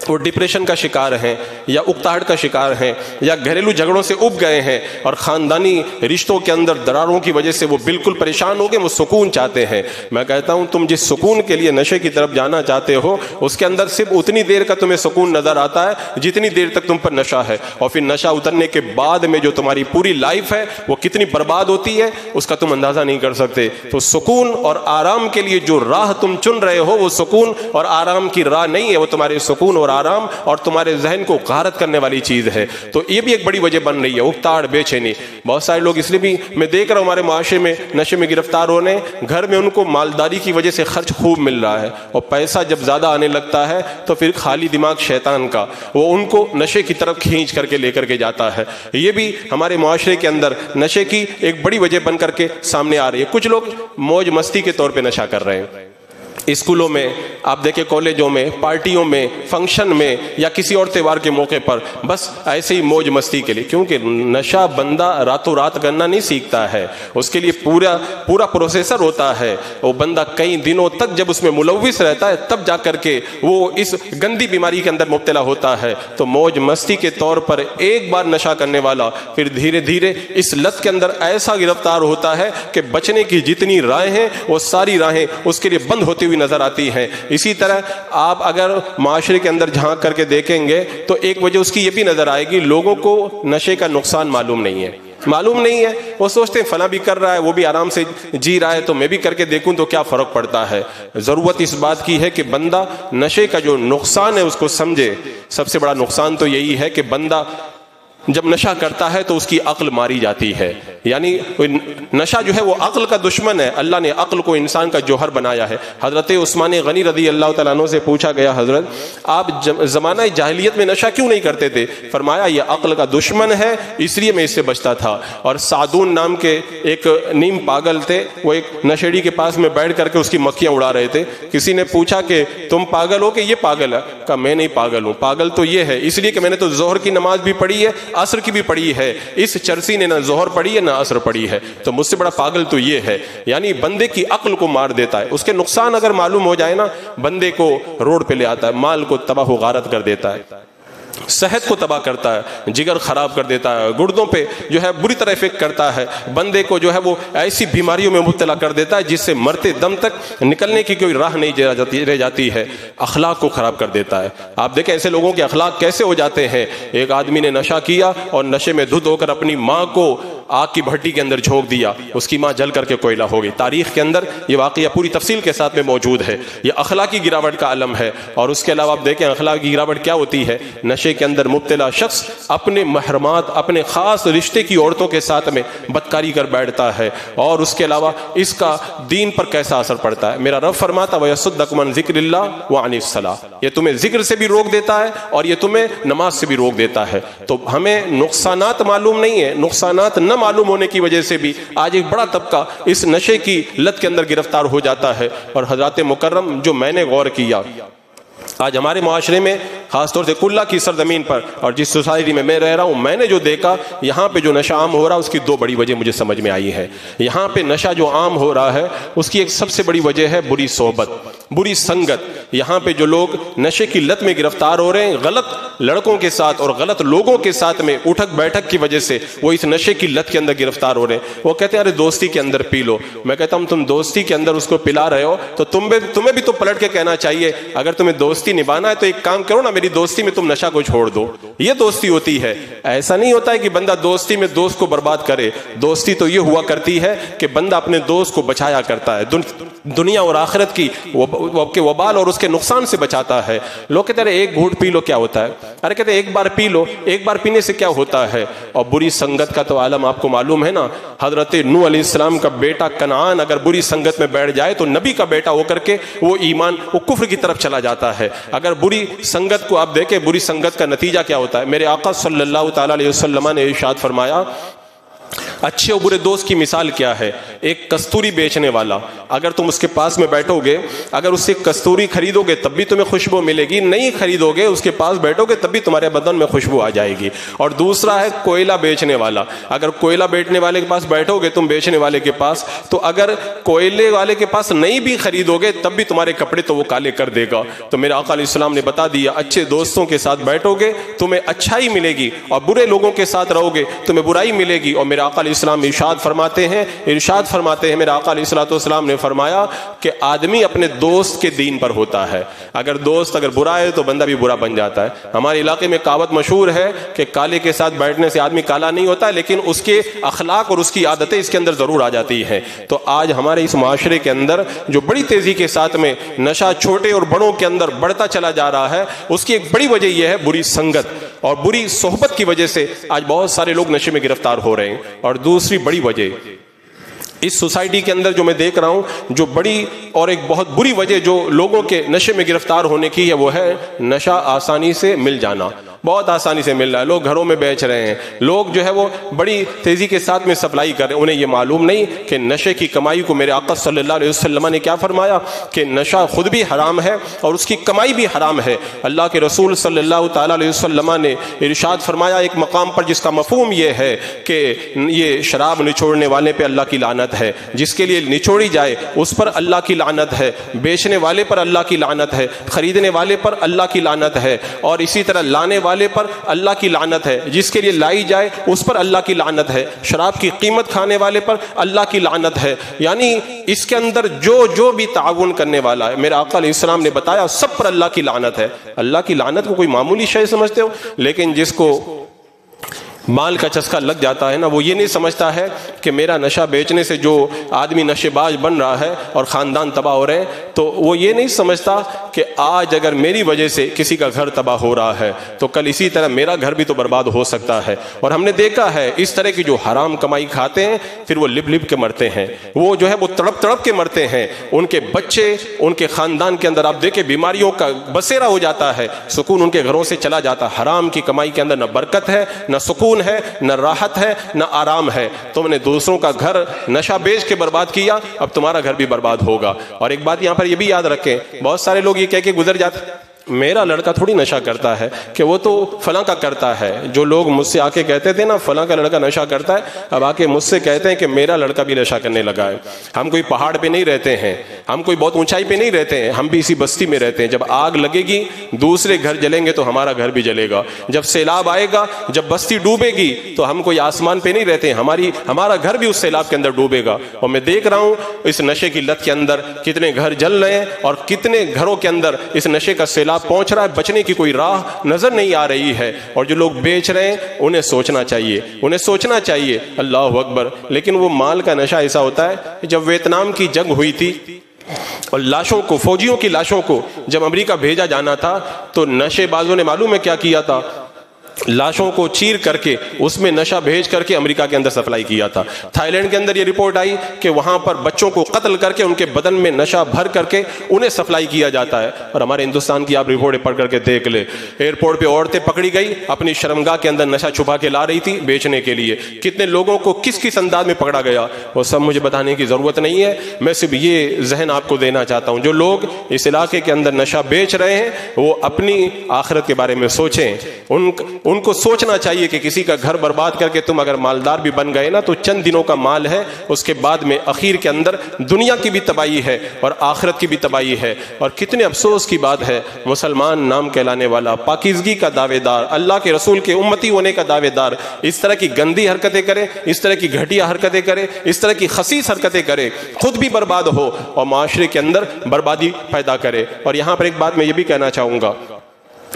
وہ ڈپریشن کا شکار ہیں، یا اکتاہٹ کا شکار ہیں، یا گھریلو جھگڑوں سے اب گئے ہیں، اور خاندانی رشتوں کے اندر دراروں کی وجہ سے وہ بالکل پریشان ہو گئے، وہ سکون چاہتے ہیں۔ میں کہتا ہوں تم جس سکون کے لیے نشے کی طرف جانا چاہتے ہو، اس کے اندر صرف اتنی دیر کا تمہیں سکون نظر آتا ہے جتنی دیر تک تم پر نشہ ہے، اور پھر نشہ اترنے کے بعد میں جو تمہاری پوری لائف ہے وہ کتنی برباد ہوتی ہے اس کا تم اندازہ نہیں کر سکتے۔ تو سکون اور آرام کے لیے جو راہ تم چن رہے ہو وہ سکون اور آرام کی راہ نہیں ہے، وہ تمہارے سکون اور آرام اور تمہارے ذہن کو غارت کرنے والی چیز ہے۔ تو یہ بھی ایک بڑی وجہ بن رہی ہے، اکتاہٹ، بے چینی۔ بہت سارے لوگ اس لیے بھی میں دیکھ رہا ہوں ہمارے معاشرے میں نشے میں گرفتار ہونے، گھر میں ان کو مالداری کی وجہ سے خرچ خوب مل رہا ہے، اور پیسہ جب زیادہ آنے لگتا ہے تو پھر خالی دماغ شیطان کا وہ ان کو نشے کی طرف کھینچ کر کے لے کر کے جاتا ہے۔ یہ بھی ہمارے معاشرے کے اندر نشے کی ایک بڑی وجہ بن کر کے سامنے آ رہی ہے۔ کچھ لوگ موج مستی کے طور پہ نشہ کر رہے ہیں، اسکولوں میں آپ دیکھیں، کالجوں میں، پارٹیوں میں، فنکشن میں، یا کسی اور تہوار کے موقع پر بس ایسے ہی موج مستی کے لیے، کیونکہ نشہ بندہ راتوں رات کرنا نہیں سیکھتا ہے، اس کے لیے پورا پروسیسر ہوتا ہے، وہ بندہ کئی دنوں تک جب اس میں ملوث رہتا ہے تب جا کر کے وہ اس گندی بیماری کے اندر مبتلا ہوتا ہے۔ تو موج مستی کے طور پر ایک بار نشہ کرنے والا پھر دھیرے دھیرے اس لت کے اندر ایسا گرفتار ہوتا ہے کہ بچنے کی جتنی راہیں ہیں وہ ساری راہیں اس کے لیے بند ہوتی ہوئی نظر آتی ہیں۔ اسی طرح آپ اگر معاشرے کے اندر جھانک کر کے دیکھیں گے تو ایک وجہ اس کی یہ بھی نظر آئے گی، لوگوں کو نشے کا نقصان معلوم نہیں ہے، وہ سوچتے ہیں فلاں بھی کر رہا ہے، وہ بھی آرام سے جی رہا ہے، تو میں بھی کر کے دیکھوں تو کیا فرق پڑتا ہے۔ ضرورت اس بات کی ہے کہ بندہ نشے کا جو نقصان ہے اس کو سمجھے۔ سب سے بڑا نقصان تو یہی ہے کہ بندہ جب نشہ کرتا ہے تو اس کی عقل ماری جاتی ہے، یعنی نشہ جو ہے وہ عقل کا دشمن ہے۔ اللہ نے عقل کو انسان کا جوہر بنایا ہے۔ حضرت عثمان غنی رضی اللہ تعالیٰ عنہ سے پوچھا گیا، حضرت آپ زمانہ جاہلیت میں نشہ کیوں نہیں کرتے تھے؟ فرمایا یہ عقل کا دشمن ہے، اس لیے میں اس سے بچتا تھا۔ اور سعدون نام کے ایک نیم پاگل تھے، وہ ایک نشیڑی کے پاس میں بیٹھ کر کے اس کی مکھیاں اڑا رہے تھے۔ کسی نے پوچھا کہ تم پاگل ہو کہ یہ پاگل ہے؟ کہا میں نہیں پاگل ہوں، پاگل تو یہ ہے، اس لیے کہ میں نے تو ظہر کی نماز بھی پڑھی ہے، عصر کی بھی پڑھی ہے، اس چرسی نے نہ ظہر پڑھی ہے نہ عصر پڑھی ہے، تو مجھ سے بڑا پاگل تو یہ ہے۔ یعنی بندے کی عقل کو مار دیتا ہے، اس کے نقصان اگر معلوم ہو جائے نا، بندے کو روڈ پہ لے آتا ہے، مال کو تباہ و غارت کر دیتا ہے۔ صحت کو تباہ کرتا ہے، جگر خراب کر دیتا ہے، گردوں پہ جو ہے بری طرح افیکٹ کرتا ہے، بندے کو جو ہے وہ ایسی بیماریوں میں مبتلا کر دیتا ہے جس سے مرتے دم تک نکلنے کی کوئی راہ نہیں رہ جاتی ہے، اخلاق کو خراب کر دیتا ہے۔ آپ دیکھیں ایسے لوگوں کے اخلاق کیسے ہو جاتے ہیں۔ ایک آدمی نے نشہ کیا اور نشے میں دھت ہو کر اپنی ماں کو آگ کی بھٹی کے اندر جھونک دیا، اس کی ماں جل کر کے کوئلہ ہو گئی۔ تاریخ کے اندر یہ واقعہ پوری تفصیل کے ساتھ میں موجود ہے۔ یہ اخلاقی گراوٹ کا علم ہے۔ اور اس کے علاوہ آپ دیکھیں اخلاقی گراوٹ کیا ہوتی ہے۔ نشے کے اندر مبتلا شخص اپنے محرمات، اپنے خاص رشتے کی عورتوں کے ساتھ میں بدکاری کر بیٹھتا ہے، اور اس کے علاوہ اس کا دین پر کیسا اثر پڑتا ہے۔ میرا رب فرماتا وَيَصُدَّكُمْ عَنْ ذِكْرِ اللَّهِ وَعَنِ الصَّلَاةِ، یہ تمہیں ذکر سے بھی روک دیتا ہے اور یہ تمہیں نماز سے بھی روک دیتا ہے۔ تو ہمیں نقصانات معلوم نہیں ہے، نقصانات نہ معلوم ہونے کی وجہ سے بھی آج ایک بڑا طبقہ اس نشے کی لت کے اندر گرفتار ہو جاتا ہے۔ اور حضرات مکرم، جو میں نے غور کیا آج ہمارے معاشرے میں، خاص طور سے کلہ کی سرزمین پر اور جس سوسائٹی میں رہ رہا ہوں، میں نے جو دیکھا یہاں پہ جو نشہ عام ہو رہا ہے اس کی دو بڑی وجہ مجھے سمجھ میں آئی ہے۔ یہاں پہ نشہ جو عام ہو رہا ہے اس کی ایک سب سے بڑی وجہ ہے بری صحبت، بری سنگت۔ یہاں پہ جو لوگ نشے کی لت میں گرفتار ہو رہے ہیں، غلط لڑکوں کے ساتھ اور غلط لوگوں کے ساتھ میں اٹھک بیٹھک کی وجہ سے وہ اس نشے کی لت کے اندر گرفتار ہو رہے ہیں۔ وہ کہتے ہیں ارے دوستی کے اندر پی لو۔ میں کہتا ہوں تم دوستی کے اندر اس کو پلا رہے ہو تو تمہیں بھی تو پلٹ کے کہنا چاہیے، اگر تمہیں دوستی نبھانا ہے تو ایک کام کرو نا، میری دوستی میں تم نشہ کو چھوڑ دو۔ یہ دوستی ہوتی ہے۔ ایسا نہیں ہوتا ہے کہ بندہ دوستی میں دوست کو برباد کرے۔ دوستی تو یہ ہوا کرتی ہے کہ بندہ اپنے دوست کو بچایا کرتا ہے، دنیا اور آخرت کی وبال اور اس کے نقصان سے بچاتا ہے۔ لوگ کہتے ہیں ایک گھونٹ پی لو کیا ہوتا ہے؟ ارے کہتے ہیں ایک بار پی لو، ایک بار پینے سے کیا ہوتا ہے؟ اور بری سنگت کا تو عالم آپ کو معلوم ہے نا۔ حضرت نوح علیہ السلام کا بیٹا کنعان اگر بری سنگت میں بیٹھ جائے تو نبی کا بیٹا ہو کر کے وہ ایمان، وہ کفر کی طرف چلا جاتا ہے۔ اگر بری سنگت کو آپ دیکھیں، بری سنگت کا نتیجہ کیا ہوتا ہے؟ میرے آقا صلی اللہ تعالی علیہ وسلم نے ارشاد فرمایا، اچھے اور برے دوست کی مثال کیا ہے؟ ایک کستوری بیچنے والا، اگر تم اس کے پاس میں بیٹھو گے، اگر اس سے کستوری خریدو گے تب بھی تمہیں خوشبو ملے گی، نہیں خریدو گے اس کے پاس بیٹھو گے تب بھی تمہارے بدن میں خوشبو آ جائے گی۔ اور دوسرا ہے کوئلہ بیچنے والا، اگر کوئلہ بیچنے والے کے پاس بیٹھو گے تم، بیچنے والے کے پاس، تو اگر کوئلے والے کے پاس نہیں بھی خریدو گے تب بھی تمہارے کپڑے تو وہ کالے کر دے گا۔ تو میرے آقا علیہ السلام نے بتا دیا، اچھے دوستوں کے ساتھ بیٹھو گے تمہیں اچھائی ملے گی، اور برے لوگوں کے ساتھ رہو گے تمہیں برائی ملے گی۔ اور میرے آقا علیہ السلام ارشاد فرماتے ہیں میرے آقا علیہ السلام نے فرمایا کہ آدمی اپنے دوست کے دین پر ہوتا ہے۔ اگر دوست اگر برا ہے تو بندہ بھی برا بن جاتا ہے۔ ہمارے علاقے میں کہاوت مشہور ہے کہ کالے کے ساتھ بیٹھنے سے آدمی کالا نہیں ہوتا، لیکن اس کے اخلاق اور اس کی عادتیں اس کے اندر ضرور آ جاتی ہیں۔ تو آج ہمارے اس معاشرے کے اندر جو بڑی تیزی کے ساتھ میں نشہ چھوٹے اور بڑوں کے اندر بڑھتا چلا جا رہا ہے، اس کی ایک بڑی وجہ یہ ہے بری سنگت اور بری صحبت کی وجہ سے آج بہت سارے لوگ نشے میں گرفتار ہو رہے ہیں۔ اور دوسری بڑی وجہ اس سوسائٹی کے اندر جو میں دیکھ رہا ہوں، جو بڑی اور ایک بہت بری وجہ جو لوگوں کے نشے میں گرفتار ہونے کی ہے، وہ ہے نشہ آسانی سے مل جانا۔ بہت آسانی سے مل رہا ہے، لوگ گھروں میں بیچ رہے ہیں، لوگ جو ہے وہ بڑی تیزی کے ساتھ میں سپلائی کر رہے ہیں۔ انہیں یہ معلوم نہیں کہ نشے کی کمائی کو میرے آقا صلی اللہ علیہ وسلم نے کیا فرمایا کہ نشہ خود بھی حرام ہے اور اس کی کمائی بھی حرام ہے۔ اللہ کے رسول صلی اللہ تعالی علیہ وسلم نے ارشاد فرمایا ایک مقام پر، جس کا مفہوم یہ ہے کہ یہ شراب نچوڑنے والے پہ اللہ کی لعنت ہے، جس کے لیے نچوڑی جائے اس پر اللہ کی لعنت ہے، بیچنے والے پر اللہ کی لعنت ہے، خریدنے والے پر اللہ کی لعنت ہے، اور اسی طرح لانے والے پر اللہ کی لعنت ہے، جس کے لیے لائی جائے اس پر اللہ کی لعنت ہے، شراب کی قیمت کھانے والے پر اللہ کی لعنت ہے۔ یعنی اس کے اندر جو بھی تعاون کرنے والا ہے، میرے آقا علیہ السلام نے بتایا سب پر اللہ کی لعنت ہے۔ اللہ کی لعنت کو کوئی معمولی شے سمجھتے ہو؟ لیکن جس کو مال کا چسکا لگ جاتا ہے نا، وہ یہ نہیں سمجھتا ہے کہ میرا نشہ بیچنے سے جو آدمی نشے باز بن رہا ہے اور خاندان تباہ ہو رہے ہیں، تو وہ یہ نہیں سمجھتا کہ آج اگر میری وجہ سے کسی کا گھر تباہ ہو رہا ہے تو کل اسی طرح میرا گھر بھی تو برباد ہو سکتا ہے۔ اور ہم نے دیکھا ہے اس طرح کی جو حرام کمائی کھاتے ہیں پھر وہ لب لب کے مرتے ہیں، وہ جو ہے وہ تڑپ تڑپ کے مرتے ہیں، ان کے بچے ان کے خاندان کے اندر آپ دیکھیں بیماریوں کا بسیرا ہو جاتا ہے، سکون ان کے گھروں سے چلا جاتا ہے۔ حرام کی کمائی کے اندر نہ برکت ہے، نہ سکون ہے، نہ راحت ہے، نہ آرام ہے۔ تم نے دوسروں کا گھر نشہ بیچ کے برباد کیا، اب تمہارا گھر بھی برباد ہوگا۔ اور ایک بات یہاں پر یہ بھی یاد رکھیں، بہت سارے لوگ یہ کہہ کے گزر جاتے میرا لڑکا تھوڑی نشہ کرتا ہے کہ وہ تو فلاں کا کرتا ہے. جو لوگ مجھ سے آ کے کہتے تھے نا فلاں کا لڑکا نشہ کرتا ہے, اب آ کے مجھ سے کہتے ہیں کہ میرا لڑکا بھی نشہ کرنے لگا ہے. ہم کوئی پہاڑ پہ نہیں رہتے ہیں, ہم کوئی بہت اونچائی پہ نہیں رہتے ہیں, ہم بھی اسی بستی میں رہتے ہیں. جب آگ لگے گی دوسرے گھر جلیں گے تو ہمارا گھر بھی جلے گا. جب سیلاب آئے گا, جب بستی ڈوبے گی تو ہم کوئی آسمان پہ نہیں رہتے ہیں, ہمارا گھر بھی اس سیلاب کے اندر ڈوبے گا. اور میں دیکھ رہا ہوں اس نشے کی لت کے اندر کتنے گھر جل رہے ہیں اور کتنے گھروں کے اندر اس نشے کا سیلاب پہنچ رہا ہے. بچنے کی کوئی راہ نظر نہیں آ رہی ہے. اور جو لوگ بیچ رہے ہیں انہیں سوچنا چاہیے, اللہ اکبر. لیکن وہ مال کا نشہ ایسا ہوتا ہے, جب ویتنام کی جنگ ہوئی تھی اور لاشوں کو, فوجیوں کی لاشوں کو جب امریکہ بھیجا جانا تھا تو نشے بازوں نے معلوم ہے کیا کیا تھا, لاشوں کو چیر کر کے اس میں نشہ بھیج کر کے امریکہ کے اندر سپلائی کیا تھا. تھائی لینڈ کے اندر یہ رپورٹ آئی کہ وہاں پر بچوں کو قتل کر کے ان کے بدن میں نشہ بھر کر کے انہیں سپلائی کیا جاتا ہے. اور ہمارے ہندوستان کی آپ رپورٹ پڑھ کر کے دیکھ لے, ایئرپورٹ پہ عورتیں پکڑی گئی اپنی شرمگاہ کے اندر نشہ چھپا کے لا رہی تھی بیچنے کے لیے. کتنے لوگوں کو کس انداز میں پکڑا گیا وہ سب مجھے بتانے کی ضرورت نہیں ہے. میں صرف یہ ذہن آپ کو دینا چاہتا ہوں, جو لوگ اس علاقے کے اندر نشہ بیچ رہے ہیں وہ اپنی آخرت کے بارے میں سوچیں. ان کو سوچنا چاہیے کہ کسی کا گھر برباد کر کے تم اگر مالدار بھی بن گئے نا تو چند دنوں کا مال ہے, اس کے بعد میں اخیر کے اندر دنیا کی بھی تباہی ہے اور آخرت کی بھی تباہی ہے. اور کتنے افسوس کی بات ہے, مسلمان نام کہلانے والا, پاکیزگی کا دعوے دار, اللہ کے رسول کے امتی ہونے کا دعوے دار, اس طرح کی گندی حرکتیں کرے, اس طرح کی گھٹیا حرکتیں کرے, اس طرح کی خسیس حرکتیں کرے, خود بھی برباد ہو اور معاشرے کے اندر بربادی پیدا کرے. اور یہاں پر ایک بات میں یہ بھی کہنا چاہوں گا,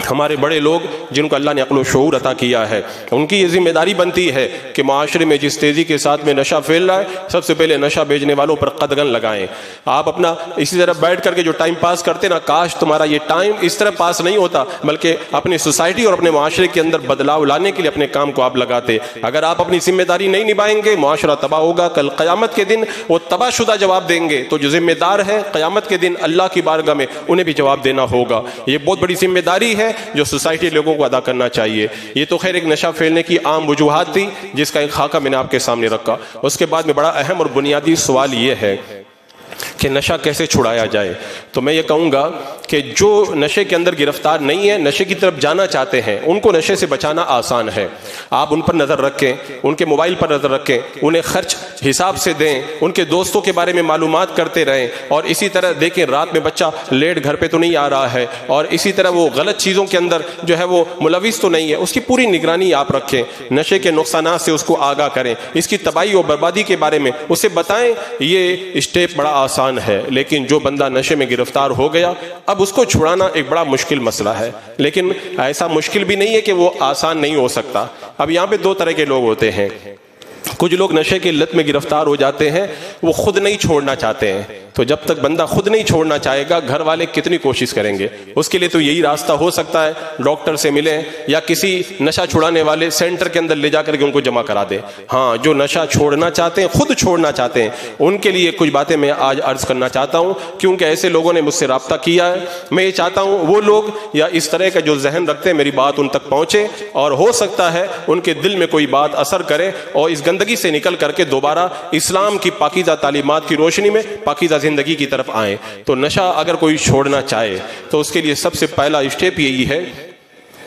ہمارے بڑے لوگ جن کو اللہ نے عقل و شعور عطا کیا ہے ان کی یہ ذمہ داری بنتی ہے کہ معاشرے میں جس تیزی کے ساتھ میں نشہ پھیل رہا ہے سب سے پہلے نشہ بیچنے والوں پر قدغن لگائیں. آپ اپنا اسی طرح بیٹھ کر کے جو ٹائم پاس کرتے نا, کاش تمہارا یہ ٹائم اس طرح پاس نہیں ہوتا بلکہ اپنی سوسائٹی اور اپنے معاشرے کے اندر بدلاؤ لانے کے لیے اپنے کام کو آپ لگاتے. اگر آپ اپنی ذمہ داری نہیں نبھائیں گے معاشرہ تباہ ہوگا. کل قیامت کے دن وہ تباہ شدہ جواب دیں گے, تو جو ذمہ دار ہے قیامت کے دن اللہ کی بارگاہ میں انہیں بھی جواب دینا ہوگا. یہ بہت بڑی ذمہ داری ہے جو سوسائٹی لوگوں کو ادا کرنا چاہیے. یہ تو خیر ایک نشہ پھیلنے کی عام وجوہات تھی جس کا ایک خاکہ میں نے آپ کے سامنے رکھا. اس کے بعد میں بڑا اہم اور بنیادی سوال یہ ہے کہ نشہ کیسے چھڑایا جائے. تو میں یہ کہوں گا کہ جو نشے کے اندر گرفتار نہیں ہے, نشے کی طرف جانا چاہتے ہیں, ان کو نشے سے بچانا آسان ہے. آپ ان پر نظر رکھیں, ان کے موبائل پر نظر رکھیں, انہیں خرچ حساب سے دیں, ان کے دوستوں کے بارے میں معلومات کرتے رہیں, اور اسی طرح دیکھیں رات میں بچہ لیٹ گھر پہ تو نہیں آ رہا ہے, اور اسی طرح وہ غلط چیزوں کے اندر جو ہے وہ ملوث تو نہیں ہے, اس کی پوری نگرانی آپ رکھیں. نشے کے نقصانات سے اس کو آگاہ کریں, اس کی تباہی اور بربادی کے بارے میں اسے بتائیں. یہ اسٹیپ بڑا آسان ہے, لیکن جو بندہ نشے میں گرفتار ہو گیا اب اس کو چھڑانا ایک بڑا مشکل مسئلہ ہے. لیکن ایسا مشکل بھی نہیں ہے کہ وہ آسان نہیں ہو سکتا. اب یہاں پہ دو طرح کے لوگ ہوتے ہیں. کچھ لوگ نشے کی لت میں گرفتار ہو جاتے ہیں, وہ خود نہیں چھوڑنا چاہتے ہیں. تو جب تک بندہ خود نہیں چھوڑنا چاہے گا گھر والے کتنی کوشش کریں گے. اس کے لیے تو یہی راستہ ہو سکتا ہے ڈاکٹر سے ملیں یا کسی نشہ چھڑانے والے سینٹر کے اندر لے جا کر کے ان کو جمع کرا دیں. ہاں, جو نشہ چھوڑنا چاہتے ہیں, خود چھوڑنا چاہتے ہیں, ان کے لیے کچھ باتیں میں آج عرض کرنا چاہتا ہوں, کیونکہ ایسے لوگوں نے مجھ سے رابطہ کیا ہے. میں یہ چاہتا ہوں وہ لوگ یا اس طرح کا جو ذہن رکھتے ہیں میری بات ان تک پہنچے, اور ہو سکتا ہے ان کے دل میں کوئی بات اثر کرے اور اس گندگی سے نکل کر کے دوبارہ اسلام کی پاکیزہ تعلیمات کی روشنی میں پاکیزہ زندگی کی طرف آئیں. تو نشہ اگر کوئی چھوڑنا چاہے تو اس کے لیے سب سے پہلا اسٹیپ یہی ہے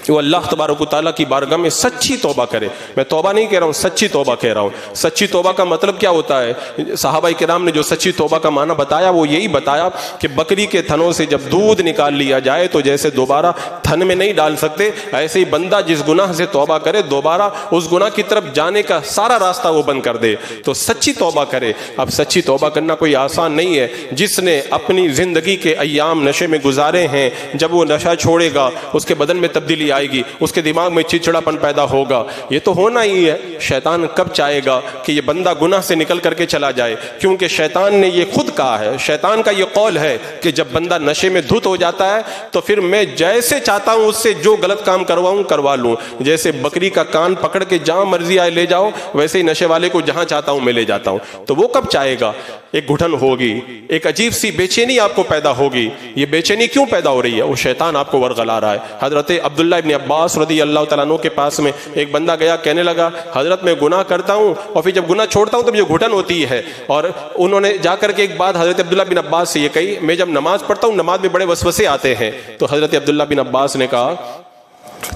کہ وہ اللہ تبارک و تعالیٰ کی بارگاہ میں سچی توبہ کرے. میں توبہ نہیں کہہ رہا ہوں, سچی توبہ کہہ رہا ہوں. سچی توبہ کا مطلب کیا ہوتا ہے؟ صحابہ کرام نے جو سچی توبہ کا معنی بتایا وہ یہی بتایا کہ بکری کے تھنوں سے جب دودھ نکال لیا جائے تو جیسے دوبارہ تھن میں نہیں ڈال سکتے, ایسے ہی بندہ جس گناہ سے توبہ کرے دوبارہ اس گناہ کی طرف جانے کا سارا راستہ وہ بند کر دے. تو سچی توبہ کرے. اب سچی توبہ کرنا کوئی آسان نہیں ہے. جس نے اپنی زندگی کے ایام نشے میں گزارے ہیں, جب وہ نشہ چھوڑے گا اس کے بدن میں تبدیلی آئے گی, اس کے دماغ میں چڑچڑاپن پیدا ہوگا. یہ تو ہونا ہی ہے. شیطان کب چاہے گا کہ یہ بندہ گناہ سے نکل کر کے چلا جائے؟ کیونکہ شیطان نے یہ خود کہا ہے, شیطان کا یہ قول ہے کہ جب بندہ نشے میں دھت ہو جاتا ہے تو پھر میں جیسے چاہتا ہوں اس سے جو غلط کام کرواؤں کروا لوں. جیسے بکری کا کان پکڑ کے جہاں مرضی آئے لے جاؤ, ویسے ہی نشے والے کو جہاں چاہتا ہوں میں لے جاتا ہوں. تو وہ کب چاہے گا؟ ایک گھٹن ہوگی, ایک عجیب سی بے چینی آپ کو پیدا ہوگی. یہ بے چینی کیوں پیدا ہو رہی ہے؟ وہ شیطان آپ کو ورغلا رہا ہے. حضرت عبداللہ ابن عباس رضی اللہ تعالیٰ عنہ کے پاس میں ایک بندہ گیا، کہنے لگا حضرت میں گناہ کرتا ہوں اور پھر جب گناہ چھوڑتا ہوں تو مجھے گھٹن ہوتی ہے. اور انہوں نے جا کر کے ایک بات حضرت عبداللہ بن عباس سے یہ کہی، میں جب نماز پڑھتا ہوں نماز میں بڑے وسوسے آتے ہیں. تو حضرت عبداللہ بن عباس نے کہا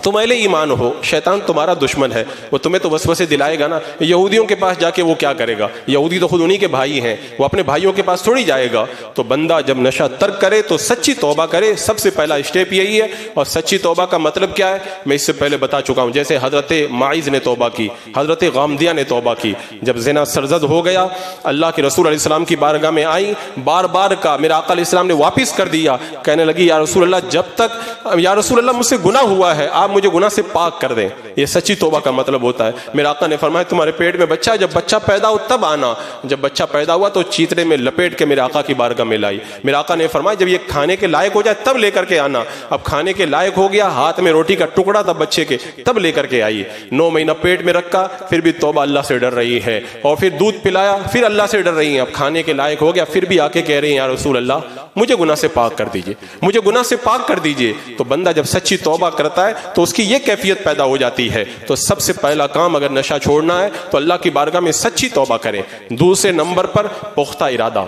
تم اہل ایمان ہو، شیطان تمہارا دشمن ہے، وہ تمہیں تو وسوسے دلائے گا نا. یہودیوں کے پاس جا کے وہ کیا کرے گا؟ یہودی تو خود انہی کے بھائی ہیں، وہ اپنے بھائیوں کے پاس تھوڑی جائے گا. تو بندہ جب نشہ ترک کرے تو سچی توبہ کرے، سب سے پہلا اسٹیپ یہی ہے. اور سچی توبہ کا مطلب کیا ہے میں اس سے پہلے بتا چکا ہوں. جیسے حضرت معاذ نے توبہ کی، حضرت غامدیہ نے توبہ کی. جب زنا سرزد ہو گیا، اللہ کے رسول علیہ السلام کی بارگاہ میں آئی، بار بار کا میرا آقا علیہ السلام نے واپس کر دیا. کہنے لگی یا رسول اللہ جب تک یا رسول اللہ مجھ سے گناہ ہوا ہے، آپ مجھے گناہ سے پاک کر دیں. یہ سچی توبہ کا مطلب ہوتا ہے. میرے آقا نے فرمایا تمہارے پیٹ میں بچہ، جب بچہ پیدا ہو تب آنا. جب بچہ پیدا ہوا تو چیتڑے میں لپیٹ کے میرے آقا کی بارگاہ میں لائی. میرے آقا نے فرمایا جب یہ کھانے کے لائق ہو جائے تب لے کر کے آنا. اب کھانے کے لائق ہو گیا، ہاتھ میں روٹی کا ٹکڑا تھا بچے کے، تب لے کر کے آئی. 9 مہینہ پیٹ میں رکھا، پھر بھی توبہ اللہ سے ڈر رہی ہے. اور پھر دودھ پلایا، پھر اللہ سے ڈر رہی ہیں. اب کھانے کے لائق ہو گیا، پھر بھی آ کے کہہ رہی ہیں یا رسول اللہ مجھے گناہ سے پاک کر دیجئے، مجھے گناہ سے پاک کر دیجئے. تو بندہ جب سچی توبہ کرتا ہے تو اس کی یہ کیفیت پیدا ہو جاتی ہے. تو سب سے پہلا کام اگر نشہ چھوڑنا ہے تو اللہ کی بارگاہ میں سچی توبہ کریں. دوسرے نمبر پر پختہ ارادہ.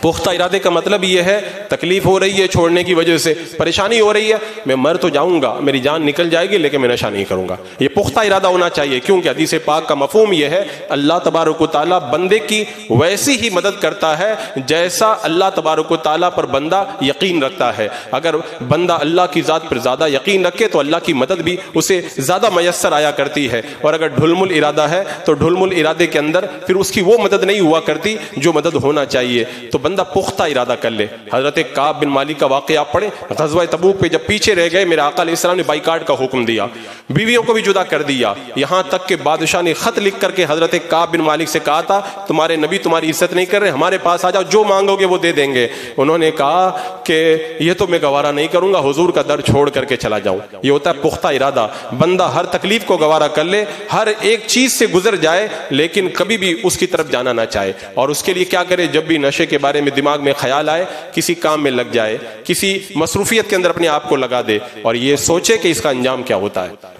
پختہ ارادے کا مطلب یہ ہے تکلیف ہو رہی ہے چھوڑنے کی وجہ سے، پریشانی ہو رہی ہے، میں مر تو جاؤں گا، میری جان نکل جائے گی لیکن میں نشہ نہیں کروں گا. یہ پختہ ارادہ ہونا چاہیے، کیونکہ حدیث پاک کا مفہوم یہ ہے اللہ تبارک و تعالیٰ بندے کی ویسی ہی مدد کرتا ہے جیسا اللہ تبارک و تعالیٰ پر بندہ یقین رکھتا ہے. اگر بندہ اللہ کی ذات پر زیادہ یقین رکھے تو اللہ کی مدد بھی اسے زیادہ میسر آیا کرتی ہے. اور اگر ڈھلمل ارادہ ہے تو ڈھلمل ارادے کے اندر پھر اس کی وہ مدد نہیں ہوا کرتی جو مدد ہونا چاہیے. تو بندہ پختہ ارادہ کر لے. حضرت کعب بن مالک کا واقعہ آپ پڑھیں، غزوہ تبوک پہ جب پیچھے رہ گئے میرے آقا علیہ السلام نے بائیکاٹ کا حکم دیا، بیویوں کو بھی جدا کر دیا. یہاں تک کہ بادشاہ نے خط لکھ کر کے حضرت کعب بن مالک سے کہا تھا تمہارے نبی تمہاری عزت نہیں کر رہے، ہمارے پاس آ جاؤ، جو مانگو گے وہ دے دیں گے. انہوں نے کہا کہ یہ تو میں گوارا نہیں کروں گا، حضور کا در چھوڑ کر کے چلا جاؤں. یہ ہوتا ہے پختہ ارادہ. بندہ ہر تکلیف کو گوارا کر لے، ہر ایک چیز سے گزر جائے لیکن کبھی بھی اس کی طرف جانا نہ چاہے. اور اس کے لیے کیا کرے؟ جب بھی نشے کے بارے میں دماغ میں خیال آئے کسی کام میں لگ جائے، کسی مصروفیت کے اندر اپنے آپ کو لگا دے اور یہ سوچے کہ اس کا انجام کیا ہوتا ہے.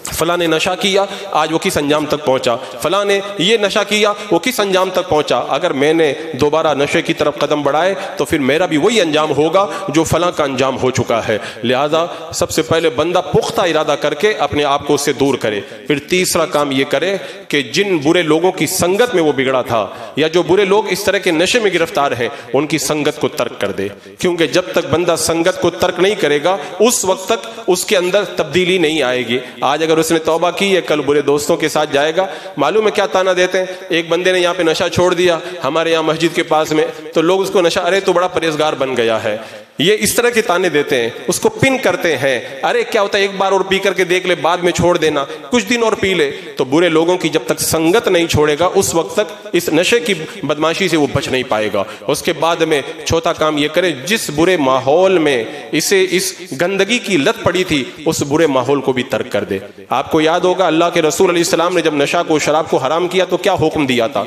فلاں نے نشہ کیا، آج وہ کس انجام تک پہنچا، فلاں نے یہ نشہ کیا، وہ کس انجام تک پہنچا. اگر میں نے دوبارہ نشے کی طرف قدم بڑھائے تو پھر میرا بھی وہی انجام ہوگا جو فلاں کا انجام ہو چکا ہے. لہذا سب سے پہلے بندہ پختہ ارادہ کر کے اپنے آپ کو اس سے دور کرے. پھر تیسرا کام یہ کرے کہ جن برے لوگوں کی سنگت میں وہ بگڑا تھا یا جو برے لوگ اس طرح کے نشے میں گرفتار ہیں ان کی سنگت کو ترک کر دے. کیونکہ جب تک بندہ سنگت کو ترک نہیں کرے گا اس وقت تک اس کے اندر تبدیلی نہیں آئے گی. آج اگر اس نے توبہ کی ہے کل برے دوستوں کے ساتھ جائے گا. معلوم ہے کیا تانا دیتے ہیں؟ ایک بندے نے یہاں پہ نشہ چھوڑ دیا ہمارے یہاں مسجد کے پاس میں، تو لوگ اس کو نشہ ارے تو بڑا پرہیزگار بن گیا ہے، یہ اس طرح کے تانے دیتے ہیں، اس کو پن کرتے ہیں. ارے کیا ہوتا ہے ایک بار اور پی کر کے دیکھ لے، بعد میں چھوڑ دینا، کچھ دن اور پی لے. تو برے لوگوں کی جب تک سنگت نہیں چھوڑے گا اس وقت تک اس نشے کی بدماشی سے وہ بچ نہیں پائے گا. اس کے بعد میں چوتھا کام یہ کرے جس برے ماحول میں اسے اس گندگی کی لت پڑی تھی اس برے ماحول کو بھی ترک کر دے. آپ کو یاد ہوگا اللہ کے رسول علیہ السلام نے جب نشہ کو شراب کو حرام کیا تو کیا حکم دیا تھا؟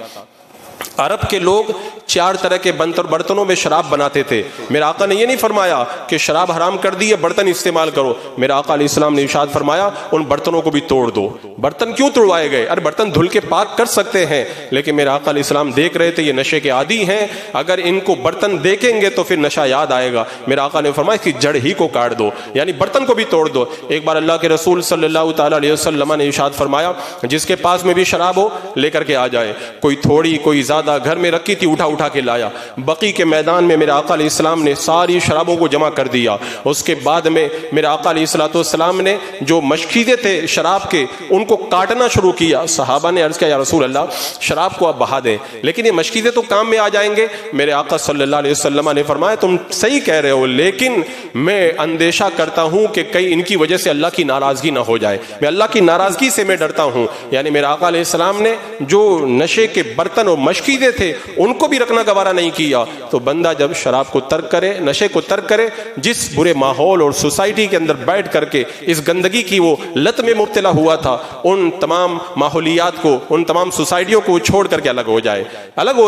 عرب کے لوگ 4 طرح کے برتنوں میں شراب بناتے تھے. میرے آقا نے یہ نہیں فرمایا کہ شراب حرام کر دی ہے برتن استعمال کرو. میرے آقا علیہ السلام نے ارشاد فرمایا ان برتنوں کو بھی توڑ دو. برتن کیوں توڑوائے گئے؟ ارے برتن دھل کے پاک کر سکتے ہیں لیکن میرے آقا علیہ السلام دیکھ رہے تھے یہ نشے کے عادی ہیں، اگر ان کو برتن دیکھیں گے تو پھر نشہ یاد آئے گا. میرے آقا نے فرمایا اس کی جڑ ہی کو کاٹ دو، یعنی برتن کو بھی توڑ دو. ایک بار اللہ کے رسول صلی اللہ تعالی علیہ وسلم نے ارشاد فرمایا جس کے پاس میں بھی شراب ہو لے کر کے آ جائے. کوئی تھوڑی کوئی زیادہ گھر میں رکھی تھی اٹھا اٹھا کے لایا. بقی کے میدان میں میرے آقا علیہ السلام نے ساری شرابوں کو جمع کر دیا. اس کے بعد میں میرے آقا علیہ السلام نے جو مشکیزیں تھے شراب کے ان کو کاٹنا شروع کیا. صحابہ نے عرض کیا یا رسول اللہ شراب کو آپ بہا دیں لیکن یہ مشکیزیں تو کام میں آ جائیں گے. میرے آقا صلی اللہ علیہ وسلم نے فرمایا تم صحیح کہہ رہے ہو لیکن میں اندیشہ کرتا ہوں کہ کہیں ان کی وجہ سے اللہ کی ناراضگی نہ ہو جائے، میں اللہ کی ناراضگی سے میں ڈرتا ہوں. یعنی میرے آقا علیہ السلام نے جو نشے کے برتن اور مشکیزیں تھے ان کو بھی رکھنا گوارا نہیں کیا. تو بندہ جب شراب کو ترک کرے، نشے کو ترک کرے، جس برے ماحول اور سوسائٹی کے اندر بیٹھ کر کے اس گندگی کی وہ لت میں مبتلا ہوا تھا ان تمام ماحولیات کو، ان تمام سوسائٹیوں کو چھوڑ کر کے الگ ہو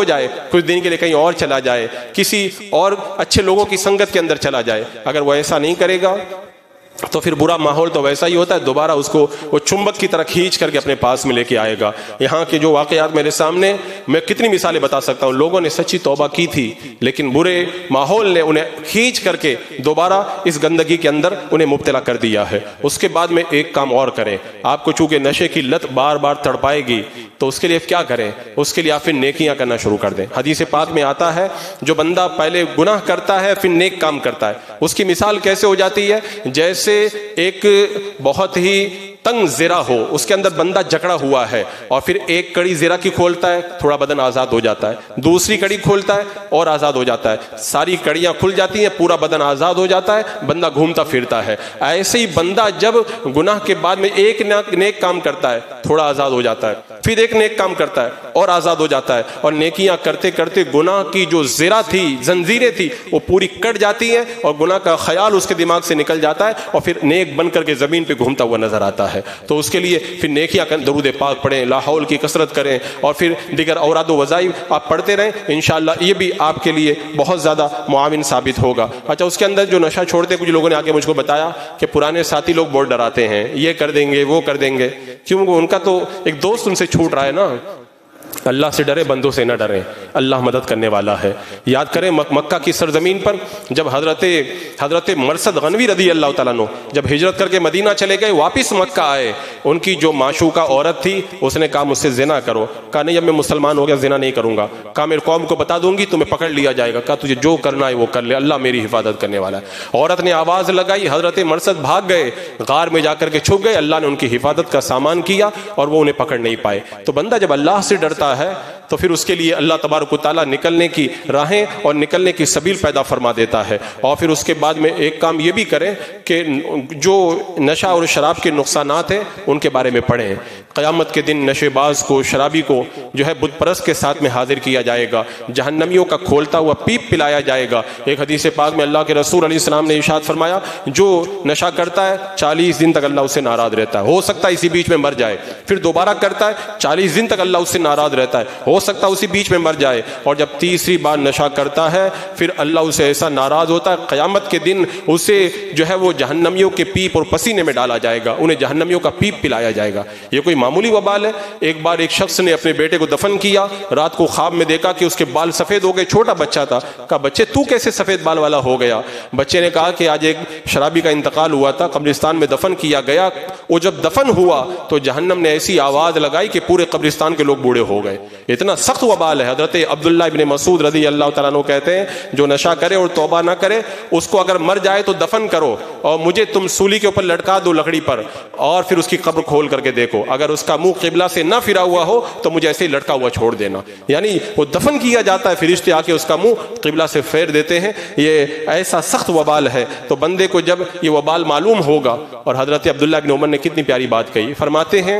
جائے، کچھ دن کے لیے کہیں اور چلا جائے، کسی اور اچھے لوگوں کی سنگت کے اندر چلا جائے. اگر وہ ایسا نہیں کرے گا تو پھر برا ماحول تو ویسا ہی ہوتا ہے، دوبارہ اس کو وہ چمبک کی طرح کھینچ کر کے اپنے پاس میں لے کے آئے گا۔ یہاں کے جو واقعات میرے سامنے، میں کتنی مثالیں بتا سکتا ہوں، لوگوں نے سچی توبہ کی تھی لیکن برے ماحول نے انہیں کھینچ کر کے دوبارہ اس گندگی کے اندر انہیں مبتلا کر دیا ہے۔ اس کے بعد میں ایک کام اور کریں، آپ کو چونکہ نشے کی لت بار بار تڑپائے گی تو اس کے لیے کیا کریں؟ اس کے لیے آپ پھر نیکیاں کرنا شروع کر دیں۔ حدیث پاک میں آتا ہے جو بندہ پہلے گناہ کرتا ہے پھر نیک کام کرتا ہے، اس کی مثال کیسے ہو جاتی ہے؟ جیسے ایک بہت ہی تنگ زرہ ہو، اس کے اندر بندہ جکڑا ہوا ہے اور پھر ایک کڑی زرہ کی کھولتا ہے، تھوڑا بدن آزاد ہو جاتا ہے، دوسری کڑی کھولتا ہے اور آزاد ہو جاتا ہے، ساری کڑیاں کھل جاتی ہیں، پورا بدن آزاد ہو جاتا ہے، بندہ گھومتا پھرتا ہے۔ ایسے ہی بندہ جب گناہ کے بعد میں ایک نیک کام کرتا ہے تھوڑا آزاد ہو جاتا ہے، پھر ایک نیک کام کرتا ہے اور آزاد ہو جاتا ہے، اور نیکیاں کرتے کرتے گناہ کی جو زرہ تھی، زنجیریں تھی، وہ پوری کٹ جاتی ہیں اور گناہ کا خیال اس کے دماغ سے نکل جاتا ہے اور پھر نیک بن کر کے زمین پہ گھومتا ہوا نظر آتا ہے۔ تو اس کے لیے پھر نیکیاں درود پاک پڑھیں، لا حول کی کثرت کریں اور پھر دیگر اوراد و وظائف آپ پڑھتے رہیں، انشاءاللہ یہ بھی آپ کے لیے بہت زیادہ معاون ثابت ہوگا۔ اچھا، اس کے اندر جو نشہ چھوڑتے، کچھ لوگوں نے آگے مجھ کو بتایا کہ پرانے ساتھی لوگ بہت ڈراتے ہیں، یہ کر دیں گے وہ کر دیں گے، کیونکہ ان کا تو ایک دوست ان سے چھوٹ رہا ہے نا۔ اللہ سے ڈرے، بندوں سے نہ ڈریں، اللہ مدد کرنے والا ہے۔ یاد کریں مکہ کی سرزمین پر جب حضرت مرثد غنوی رضی اللہ تعالیٰ عنہ جب ہجرت کر کے مدینہ چلے گئے، واپس مکہ آئے، ان کی جو معشوقہ عورت تھی اس نے کہا مجھ سے زنا کرو، کہا نہیں اب میں مسلمان ہو گیا زنا نہیں کروں گا، کہا میرے قوم کو بتا دوں گی تمہیں پکڑ لیا جائے گا، کہا تجھے جو کرنا ہے وہ کر لے، اللہ میری حفاظت کرنے والا ہے۔ عورت نے آواز لگائی، حضرت مرثد بھاگ گئے، غار میں جا کر کے چھپ گئے، اللہ نے ان کی حفاظت کا سامان کیا اور وہ انہیں پکڑ نہیں پائے۔ تو بندہ جب اللہ سے ڈرتا ہے تو پھر اس کے لیے اللہ تبارک و تعالیٰ نکلنے کی راہیں اور نکلنے کی سبیل پیدا فرما دیتا ہے۔ اور پھر اس کے بعد میں ایک کام یہ بھی کریں کہ جو نشہ اور شراب کے نقصانات ہیں ان کے بارے میں پڑھیں۔ قیامت کے دن نشے باز کو، شرابی کو جو ہے بت پرست کے ساتھ میں حاضر کیا جائے گا، جہنمیوں کا کھولتا ہوا پیپ پلایا جائے گا۔ ایک حدیث پاک میں اللہ کے رسول علیہ السلام نے ارشاد فرمایا جو نشہ کرتا ہے 40 دن تک اللہ اس سے ناراض رہتا ہے، ہو سکتا ہے اسی بیچ میں مر جائے، پھر دوبارہ کرتا ہے 40 دن تک اللہ اس سے ناراض رہتا ہے، ہو سکتا ہے اسی بیچ میں مر جائے، اور جب تیسری بار نشہ کرتا ہے پھر اللہ اسے ایسا ناراض ہوتا ہے قیامت کے دن اسے جو ہے وہ جہنمیوں کے پیپ اور پسینے میں ڈالا جائے گا، انہیں جہنمیوں کا پیپ پلایا جائے گا۔ یہ کوئی معمولی وبال ہے؟ ایک بار ایک شخص نے اپنے بیٹے کو دفن کیا، رات کو خواب میں دیکھا کہ اس کے بال سفید ہو گئے، چھوٹا بچہ تھا، کہا بچے تو کیسے سفید بال والا ہو گیا؟ بچے نے کہا کہ آج ایک شرابی کا انتقال ہوا تھا، قبرستان میں دفن کیا گیا، وہ جب دفن ہوا تو جہنم نے ایسی آواز لگائی کہ پورے قبرستان کے لوگ بوڑھے ہو گئے۔ اتنا سخت وبال ہے۔ حضرت عبداللہ ابن مسعود رضی اللہ تعالیٰ عنہ کہتے ہیں جو نشہ کرے اور توبہ نہ کرے اس کو اگر مر جائے تو دفن کرو اور مجھے تم سولی کے اوپر لٹکا دو لکڑی پر، اور پھر اس کی قبر کھول کر کے دیکھو، اگر اس کا منہ قبلہ سے نہ پھرا ہوا ہو تو مجھے ایسے ہی لٹکا ہوا چھوڑ دینا۔ یعنی وہ دفن کیا جاتا ہے، فرشتے آ کے اس کا منہ قبلہ سے پھیر دیتے ہیں۔ یہ ایسا سخت وبال ہے۔ تو بندے کو جب یہ وبال معلوم ہوگا، اور حضرت عبداللہ ابن عمر نے کتنی پیاری بات کہی، فرماتے ہیں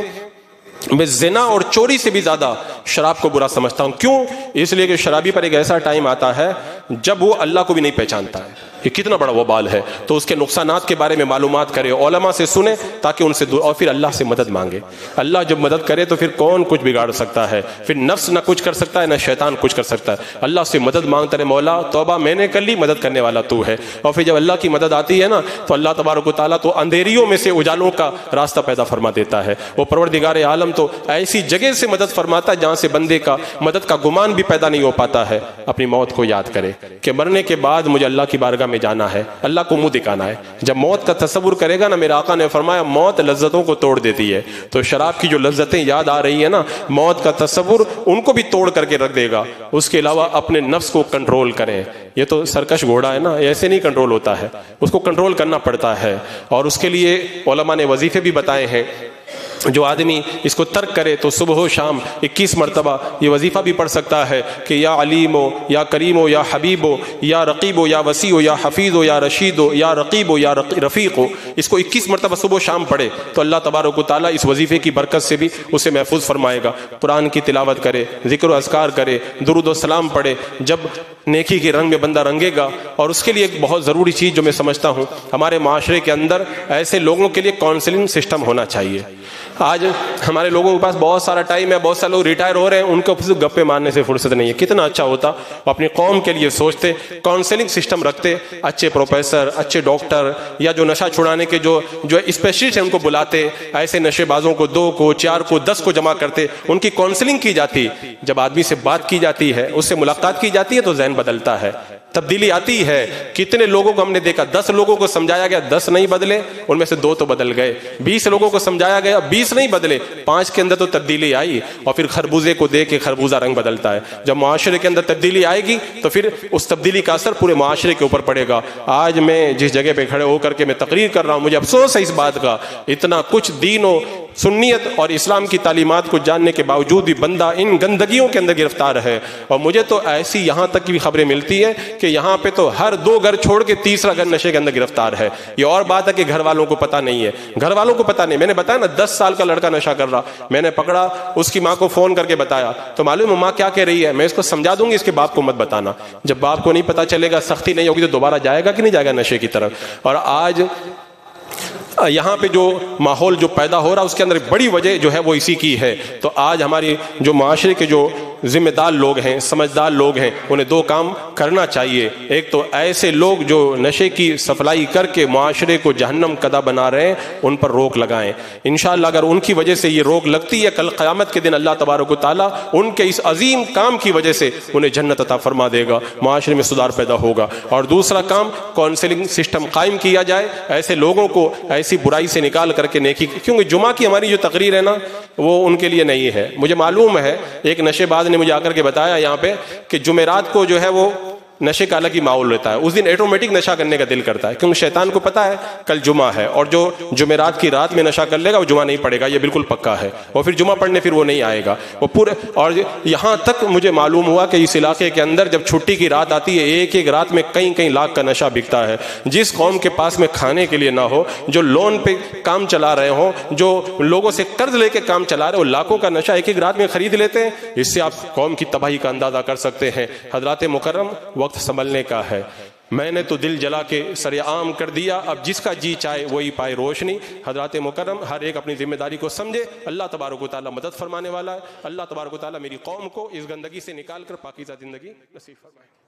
میں زنا اور چوری سے بھی زیادہ شراب کو برا سمجھتا ہوں۔ کیوں؟ اس لیے کہ شرابی پر ایک ایسا ٹائم آتا ہے جب وہ اللہ کو بھی نہیں پہچانتا ہے۔ یہ کتنا بڑا وبال ہے۔ تو اس کے نقصانات کے بارے میں معلومات کرے، علماء سے سنے تاکہ ان سے دور، اور پھر اللہ سے مدد مانگے۔ اللہ جب مدد کرے تو پھر کون کچھ بگاڑ سکتا ہے؟ پھر نفس نہ کچھ کر سکتا ہے، نہ شیطان کچھ کر سکتا ہے۔ اللہ سے مدد مانگتا رہے، مولا توبہ میں نے کر لی، مدد کرنے والا تو ہے۔ اور پھر جب اللہ کی مدد آتی ہے نا تو اللہ تبارک و تعالیٰ تو اندھیریوں میں سے اجالوں کا راستہ پیدا فرما دیتا ہے۔ وہ پروردگار عالم تو ایسی جگہ سے مدد فرماتا ہے جہاں سے بندے کا مدد کا گمان بھی پیدا نہیں ہو پاتا ہے۔ اپنی موت کو یاد کرے کہ مرنے کے بعد مجھے اللہ کی بارگاہ میں جانا ہے، اللہ کو منہ دکھانا ہے۔ جب موت کا تصور کرے گا نا، میرے آقا نے فرمایا موت لذتوں کو توڑ دیتی ہے، تو شراب کی جو لذتیں یاد آ رہی ہیں نا، موت کا تصور ان کو بھی توڑ کر کے رکھ دے گا۔ اس کے علاوہ اپنے نفس کو کنٹرول کریں۔ یہ تو سرکش گھوڑا ہے نا، ایسے نہیں کنٹرول ہوتا ہے، اس کو کنٹرول کرنا پڑتا ہے۔ اور اس کے لیے علماء نے وظیفے بھی بتائے ہیں۔ جو آدمی اس کو ترک کرے تو صبح و شام 21 مرتبہ یہ وظیفہ بھی پڑھ سکتا ہے کہ یا علیم ہو، یا کریم ہو، یا حبیب ہو، یا رقیب ہو، یا وسیع ہو، یا حفیظ ہو، یا رشید ہو، یا رقیب ہو، یا رفیق ہو۔ اس کو 21 مرتبہ صبح و شام پڑھے تو اللہ تبارک و تعالیٰ اس وظیفے کی برکت سے بھی اسے محفوظ فرمائے گا۔ قرآن کی تلاوت کرے، ذکر و اذکار کرے، درود و سلام پڑھے۔ جب نیکی کے رنگ میں بندہ رنگے گا. اور اس کے لیے ایک بہت ضروری چیز جو میں سمجھتا ہوں, ہمارے معاشرے کے اندر ایسے لوگوں کے لیے کاؤنسلنگ سسٹم ہونا چاہیے. آج ہمارے لوگوں کے پاس بہت سارا ٹائم ہے, بہت سارے لوگ ریٹائر ہو رہے ہیں, ان کو گپے مارنے سے فرصت نہیں ہے. کتنا اچھا ہوتا وہ اپنی قوم کے لیے سوچتے, کاؤنسلنگ سسٹم رکھتے, اچھے پروفیسر, اچھے ڈاکٹر, یا جو نشہ چھڑانے کے جو اسپیشلسٹ ہیں ان کو بلاتے, ایسے نشے بازوں کو 2 کو 4 کو 10 کو جمع کرتے, ان کی کاؤنسلنگ کی جاتی. جب آدمی سے بات کی جاتی ہے, اس سے ملاقات کی جاتی ہے, تو ذہن بدلتا ہے, تبدیلی آتی ہے. کتنے لوگوں کو ہم نے دیکھا, 10 لوگوں کو سمجھایا گیا, 10 نہیں بدلے, ان میں سے 2 تو بدل گئے. 20 لوگوں کو سمجھایا گیا, 20 نہیں بدلے, 5 کے اندر تو تبدیلی آئی. اور پھر خربوزے کو دیکھ کے خربوزہ رنگ بدلتا ہے. جب معاشرے کے اندر تبدیلی آئے گی تو پھر اس تبدیلی کا اثر پورے معاشرے کے اوپر پڑے گا. آج میں جس جگہ پہ کھڑے ہو کر کے میں تقریر کر رہا ہوں, مجھے افسوس ہے اس بات کا, اتنا کچھ دین و سنیت اور اسلام کی تعلیمات کو جاننے کے باوجود بھی بندہ ان گندگیوں کے اندر گرفتار ہے. اور مجھے تو ایسی یہاں تک کی بھی خبریں ملتی ہیں کہ یہاں پہ تو ہر 2 گھر چھوڑ کے تیسرا گھر نشے کے اندر گرفتار ہے. یہ اور بات ہے کہ گھر والوں کو پتہ نہیں ہے, گھر والوں کو پتہ نہیں. میں نے بتایا نا, 10 سال کا لڑکا نشہ کر رہا, میں نے پکڑا, اس کی ماں کو فون کر کے بتایا, تو معلوم ہے ماں کیا کہہ رہی ہے, میں اس کو سمجھا دوں گی, اس کے باپ کو مت بتانا. جب باپ کو نہیں پتہ چلے گا, سختی نہیں ہوگی, تو دوبارہ جائے گا کہ نہیں جائے گا نشے کی طرف. اور آج یہاں پہ جو ماحول جو پیدا ہو رہا ہے, اس کے اندر بڑی وجہ جو ہے وہ اسی کی ہے. تو آج ہماری جو معاشرے کے جو ذمہ دار لوگ ہیں, سمجھدار لوگ ہیں, انہیں 2 کام کرنا چاہیے. ایک تو ایسے لوگ جو نشے کی سپلائی کر کے معاشرے کو جہنم کدہ بنا رہے ہیں, ان پر روک لگائیں. انشاءاللہ اگر ان کی وجہ سے یہ روک لگتی ہے, کل قیامت کے دن اللہ تبارک و تعالیٰ ان کے اس عظیم کام کی وجہ سے انہیں جنت عطا فرما دے گا, معاشرے میں سدھار پیدا ہوگا. اور دوسرا کام, کاؤنسلنگ سسٹم قائم کیا جائے, ایسے لوگوں کو ایسی برائی سے نکال کر کے نیکی, کیونکہ جمعہ کی ہماری جو تقریر ہے نا, وہ ان کے لیے نہیں ہے. مجھے معلوم ہے, ایک نشے باز نے مجھے آ کر کے بتایا یہاں پہ کہ جمعرات کو جو ہے وہ نشے کا الگ ہی ماحول رہتا ہے. اس دن آٹومیٹک نشہ کرنے کا دل کرتا ہے, کیونکہ شیطان کو پتا ہے کل جمعہ ہے, اور جو جمعرات کی رات میں نشہ کر لے گا وہ جمعہ نہیں پڑے گا, یہ بالکل پکا ہے. اور پھر جمعہ پڑھنے پھر وہ نہیں آئے گا وہ پورے. اور یہاں تک مجھے معلوم ہوا کہ اس علاقے کے اندر جب چھٹی کی رات آتی ہے, ایک رات میں کئی لاکھ کا نشہ بکتا ہے. جس قوم کے پاس میں کھانے کے لیے نہ ہو, جو لون پہ کام چلا رہے ہوں, جو لوگوں سے قرض لے کے کام چلا رہے ہو, لاکھوں کا نشہ ایک رات میں خرید لیتے ہیں. اس سے آپ قوم کی تباہی کا اندازہ کر سکتے ہیں. حضرات مکرم, وقت سنبھلنے کا ہے. میں نے تو دل جلا کے سر عام کر دیا, اب جس کا جی چاہے وہی پائے روشنی. حضرات مکرم, ہر ایک اپنی ذمہ داری کو سمجھے. اللہ تبارک و تعالیٰ مدد فرمانے والا ہے. اللہ تبارک و تعالیٰ میری قوم کو اس گندگی سے نکال کر پاکیزہ زندگی نصیب فرمائے.